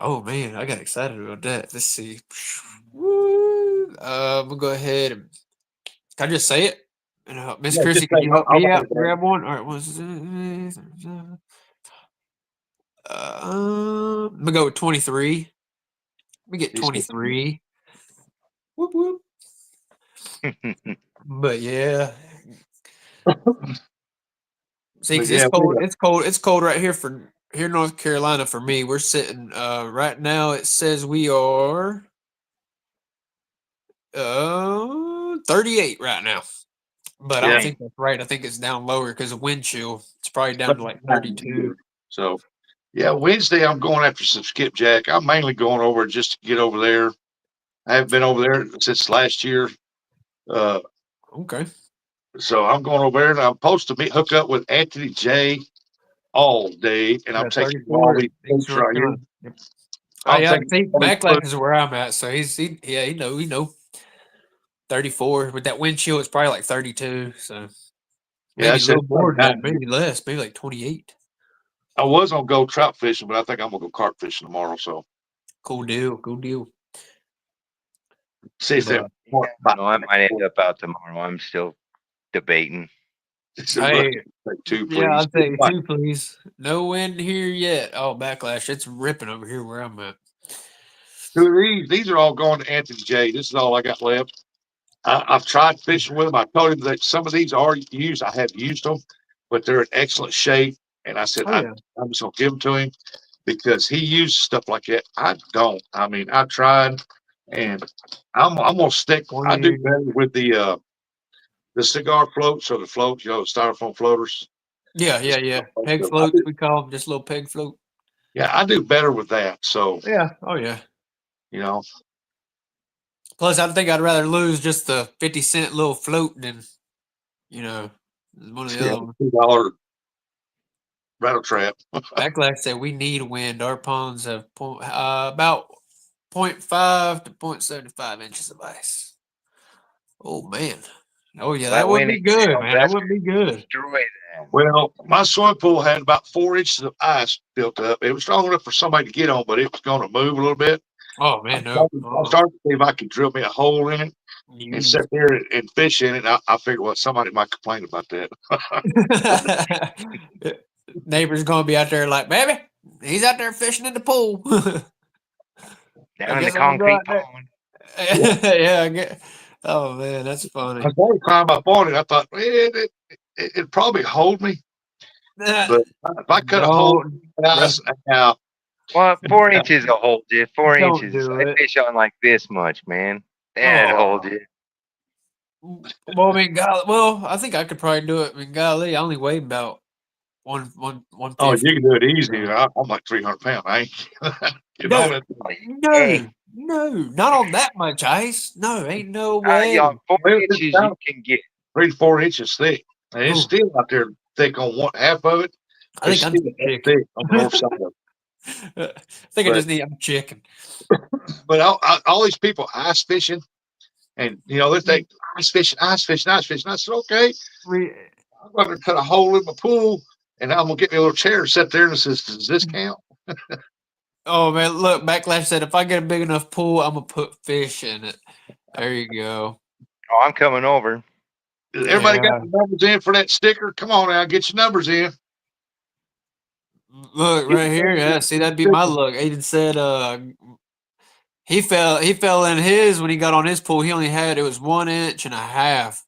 Speaker 2: oh man, I got excited about that. Let's see. Woo. We'll go ahead and can I just say it? Miss
Speaker 1: Yeah,
Speaker 2: Chrissy,
Speaker 1: just
Speaker 2: can
Speaker 1: say
Speaker 2: you help
Speaker 1: I'll
Speaker 2: me
Speaker 1: write
Speaker 2: out?
Speaker 1: it down.
Speaker 2: Grab one. All right, I'm gonna go with 23. Let me get
Speaker 1: He said,
Speaker 2: 23. Whoop whoop. But yeah, see,
Speaker 1: but
Speaker 2: 'cause
Speaker 1: yeah,
Speaker 2: it's cold. It's cold. It's cold right here here in North Carolina for me. We're sitting right now. It says we are 38 right now, but I don't
Speaker 1: yeah.
Speaker 2: think that's right. I think it's down lower because of wind chill. It's probably down to like 32.
Speaker 1: So yeah, Wednesday I'm going after some skipjack. I'm mainly going over just to get over there. I haven't been over there since last year. Uh,
Speaker 2: Okay.
Speaker 1: so I'm going over there and I'm supposed to hook up with Anthony J all day, and I'm
Speaker 2: Yeah,
Speaker 1: taking all
Speaker 2: 34
Speaker 1: these
Speaker 2: East
Speaker 1: boots
Speaker 2: North
Speaker 1: right here.
Speaker 2: Carolina. Yep. Oh
Speaker 1: I'm
Speaker 2: yeah,
Speaker 1: taking
Speaker 2: see,
Speaker 1: all these
Speaker 2: Backlash
Speaker 1: boots.
Speaker 2: is where I'm at. So he know 34 with that wind chill. It's probably like 32. So
Speaker 1: Yeah, I
Speaker 2: maybe a
Speaker 1: said
Speaker 2: little more than that,
Speaker 1: 29.
Speaker 2: maybe less, maybe like 28.
Speaker 1: I was gonna go trout fishing, but I think I'm gonna go carp fishing tomorrow. So
Speaker 2: Cool deal. Cool deal.
Speaker 1: See if they
Speaker 2: But,
Speaker 1: want
Speaker 4: No, I might end up out tomorrow. I'm still debating.
Speaker 2: hey,
Speaker 1: two,
Speaker 2: yeah,
Speaker 1: please.
Speaker 2: I'll take two, please. No wind here yet. Oh, backlash. It's ripping over here where I'm at.
Speaker 1: Two of these are all going to Anthony J. This is all I got left. I've tried fishing with them. I told him that some of these are used. I have used them, but they're in excellent shape. And I said,
Speaker 2: Oh, yeah.
Speaker 1: I'm just going to give them to him because he uses stuff like that. I don't. I mean, I tried, and I'm going to stick. I do
Speaker 2: 20.
Speaker 1: better with the cigar floats or the floats, the styrofoam floaters.
Speaker 2: Yeah, yeah, yeah. Peg
Speaker 1: I
Speaker 2: floats,
Speaker 1: do,
Speaker 2: we call them, just a little peg float.
Speaker 1: yeah, I do better with that. So,
Speaker 2: Yeah. Oh, yeah.
Speaker 1: you know,
Speaker 2: Plus, I think I'd rather lose just the 50-cent little float than, one of the
Speaker 1: yeah,
Speaker 2: other ones.
Speaker 1: $2 rattle trap.
Speaker 2: Backlash said we need wind. Our ponds have about 0.5 to 0.75 inches of ice. Oh, man. Oh, yeah, that
Speaker 4: That
Speaker 2: would
Speaker 4: wind
Speaker 2: be
Speaker 4: ain't
Speaker 2: good,
Speaker 4: down.
Speaker 2: man. That
Speaker 4: That's
Speaker 2: would be good.
Speaker 4: destroy that.
Speaker 1: Well, my swimming pool had about 4 inches of ice built up. It was strong enough for somebody to get on, but it was going to move a little bit.
Speaker 2: Oh,
Speaker 1: I
Speaker 2: man, no.
Speaker 1: started, I started to see if I could drill me a hole in it and
Speaker 2: You.
Speaker 1: sit there and fish in it. I figured, well, somebody might complain about that.
Speaker 2: Neighbor's going to be out there like, baby, he's out there fishing in the pool. I
Speaker 4: Down in the
Speaker 2: guess I'm going to go
Speaker 4: concrete
Speaker 2: out there.
Speaker 4: pond.
Speaker 2: Yeah, I get. Oh, man, that's funny.
Speaker 1: I was going to climb up on it. I thought it'd probably hold me, but if I cut a hole in
Speaker 2: Don't,
Speaker 1: the ice now,
Speaker 4: Well, 4 inches will hold you. Four
Speaker 2: don't
Speaker 4: inches.
Speaker 2: do
Speaker 4: I
Speaker 2: it.
Speaker 4: fish on like this much, man. That'll
Speaker 2: Oh,
Speaker 4: hold you.
Speaker 2: well, I mean, golly, well, I think I could probably do it. I mean, golly, I only weigh about one
Speaker 1: oh,
Speaker 2: 50.
Speaker 1: you can do it easy. I'm like 300 pounds. I ain't getting
Speaker 2: No,
Speaker 1: on it.
Speaker 2: no, no, not on that much ice. No, ain't no way.
Speaker 4: Yeah, four
Speaker 1: Well, it's
Speaker 4: inches you
Speaker 1: about
Speaker 4: can get.
Speaker 1: 3 to 4 inches thick, and it's
Speaker 2: Ooh,
Speaker 1: still out there thick on one half of it.
Speaker 2: I
Speaker 1: It's
Speaker 2: think I'm
Speaker 1: still
Speaker 2: some
Speaker 1: that
Speaker 2: chicken.
Speaker 1: thick on the north side of it.
Speaker 2: I think I
Speaker 1: But
Speaker 2: just need. I'm chicken.
Speaker 1: all these people ice fishing, and they think ice fishing, ice fishing, ice fishing. I said, okay,
Speaker 2: We,
Speaker 1: I'm going to cut a hole in my pool, and I'm going to get me a little chair and sit there and says, does this count?
Speaker 2: oh man, look, Backlash said if I get a big enough pool, I'm gonna put fish in it. There you go.
Speaker 4: Oh, I'm coming over.
Speaker 1: Everybody got
Speaker 2: Yeah.
Speaker 1: the numbers in for that sticker? Come on now, get your numbers in.
Speaker 2: Look
Speaker 1: Get
Speaker 2: right
Speaker 1: your
Speaker 2: here.
Speaker 1: numbers in
Speaker 2: Yeah, see that'd be my luck. Aiden said he fell in his when he got on his pool. He only had it was 1.5 inches.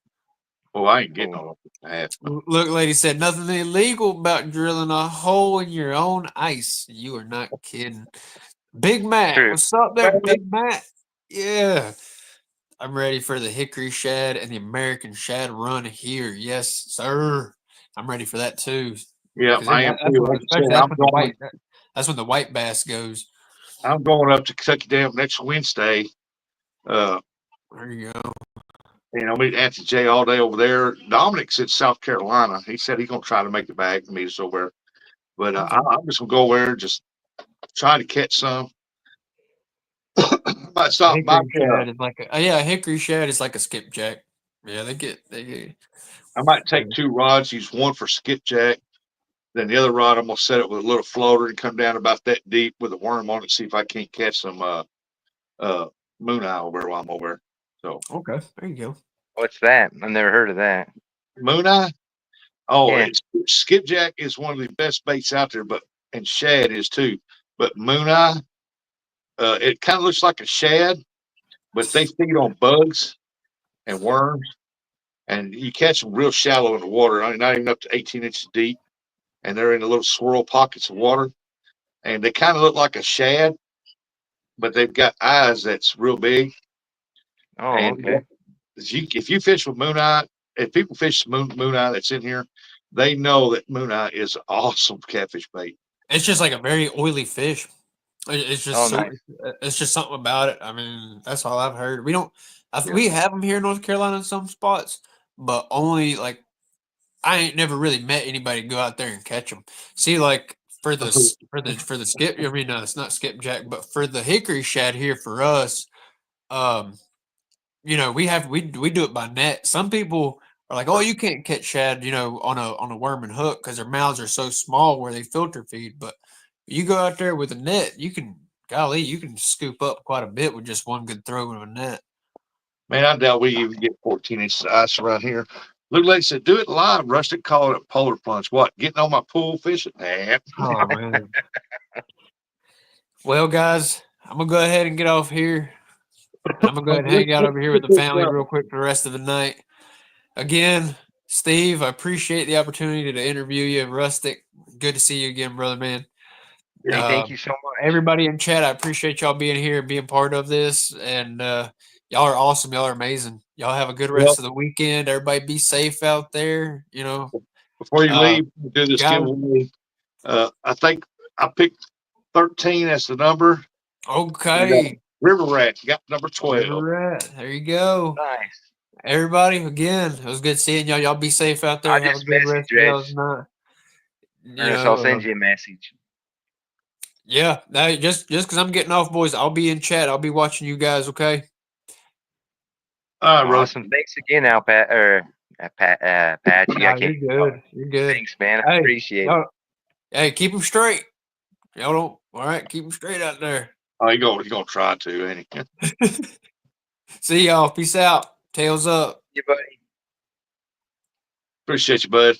Speaker 1: Oh, I ain't getting
Speaker 4: Oh,
Speaker 1: all that.
Speaker 2: Look, lady said nothing illegal about drilling a hole in your own ice. You are not kidding. Big Matt,
Speaker 4: true.
Speaker 2: what's up there, Big Matt? Yeah. I'm ready for the hickory shad and the American shad run here. Yes, sir. I'm ready for that too.
Speaker 1: Yeah,
Speaker 2: Because
Speaker 1: I am
Speaker 2: that's
Speaker 1: too.
Speaker 2: when,
Speaker 1: Like I said,
Speaker 2: especially that's when the white bass goes.
Speaker 1: I'm going up to Kentucky Dam next Wednesday. Uh,
Speaker 2: There you go.
Speaker 1: meet Anthony J all day over there. Dominic's in South Carolina. He said he's gonna try to make it back and meet us over there. But I'm just gonna go over there and just try to catch some. I might stop by.
Speaker 2: Hickory shad is like yeah, hickory shad is like a skipjack. Yeah, they get.
Speaker 1: I might take 2 rods, use one for skipjack. Then the other rod, I'm gonna set it with a little floater and come down about that deep with a worm on it. See if I can't catch some moon eye over there while I'm over there. So
Speaker 2: Okay, there you go.
Speaker 4: What's that? I've never heard of that.
Speaker 1: moon eye. Oh,
Speaker 4: Yeah.
Speaker 1: it's skipjack is one of the best baits out there, and shad is too. But moon eye, it kind of looks like a shad, but they feed on bugs and worms, and you catch them real shallow in the water. I mean, not even up to 18 inches deep, and they're in the little swirl pockets of water, and they kind of look like a shad, but they've got eyes that's real big.
Speaker 4: Oh,
Speaker 1: And
Speaker 4: okay.
Speaker 1: if you fish with moon eye, if people fish moon eye that's in here, they know that moon eye is awesome catfish bait.
Speaker 2: It's just like a very oily fish. It's just
Speaker 4: Oh,
Speaker 2: so.
Speaker 4: nice.
Speaker 2: It's just something about it. I mean, that's all I've heard. We don't. We have them here in North Carolina in some spots, but only like I ain't never really met anybody go out there and catch them. See, like for the skip. I mean, it's not skipjack, but for the hickory shad here for us, um, we do it by net. Some people are like, oh, you can't catch shad, on a worm and hook because their mouths are so small where they filter feed. But you go out there with a net, you can golly, you can scoop up quite a bit with just one good throw of a net.
Speaker 1: Man, I doubt we even get 14-inch ice around here. Look, like said, do it live, Rustic. Call it a polar plunge. What? Getting on my pool fishing? Nah.
Speaker 2: Oh man. Well, guys, I'm gonna go ahead and get off here. And I'm gonna go ahead and hang out over here with the family real quick for the rest of the night. Again, Steve, I appreciate the opportunity to interview you. Rustic, good to see you again, brother, man.
Speaker 4: Hey, thank you so much.
Speaker 2: Everybody in chat, I appreciate y'all being here and being part of this. And y'all are awesome. Y'all are amazing. Y'all have a good rest of the weekend. Everybody be safe out there. You know,
Speaker 1: Before you leave, do this
Speaker 2: guys,
Speaker 1: giveaway. I think I picked 13 as the number.
Speaker 2: okay.
Speaker 1: River Rat got number 12.
Speaker 2: River Rat. There you go.
Speaker 4: Nice.
Speaker 2: Everybody, again, it was good seeing y'all. Y'all be safe out there.
Speaker 4: I'll
Speaker 2: Have a
Speaker 4: just
Speaker 2: good
Speaker 4: message
Speaker 2: rest of y'all's
Speaker 4: Reg.
Speaker 2: night. You
Speaker 4: Ernest,
Speaker 2: know,
Speaker 4: I'll send you a message.
Speaker 2: yeah. Now, just because I'm getting off, boys, I'll be in chat. I'll be watching you guys. Okay.
Speaker 1: All right,
Speaker 4: Awesome. Thanks again, Patchy. I
Speaker 2: Nah,
Speaker 4: can't.
Speaker 2: you're good. You're good.
Speaker 4: Thanks, man. I
Speaker 2: Hey,
Speaker 4: appreciate it.
Speaker 2: y'all, hey, keep them straight. Y'all don't. All right, keep them straight out there.
Speaker 1: Oh, he's gonna try to, ain't he?
Speaker 2: See y'all. Peace out. Tails up.
Speaker 4: You, buddy.
Speaker 1: Appreciate you, bud.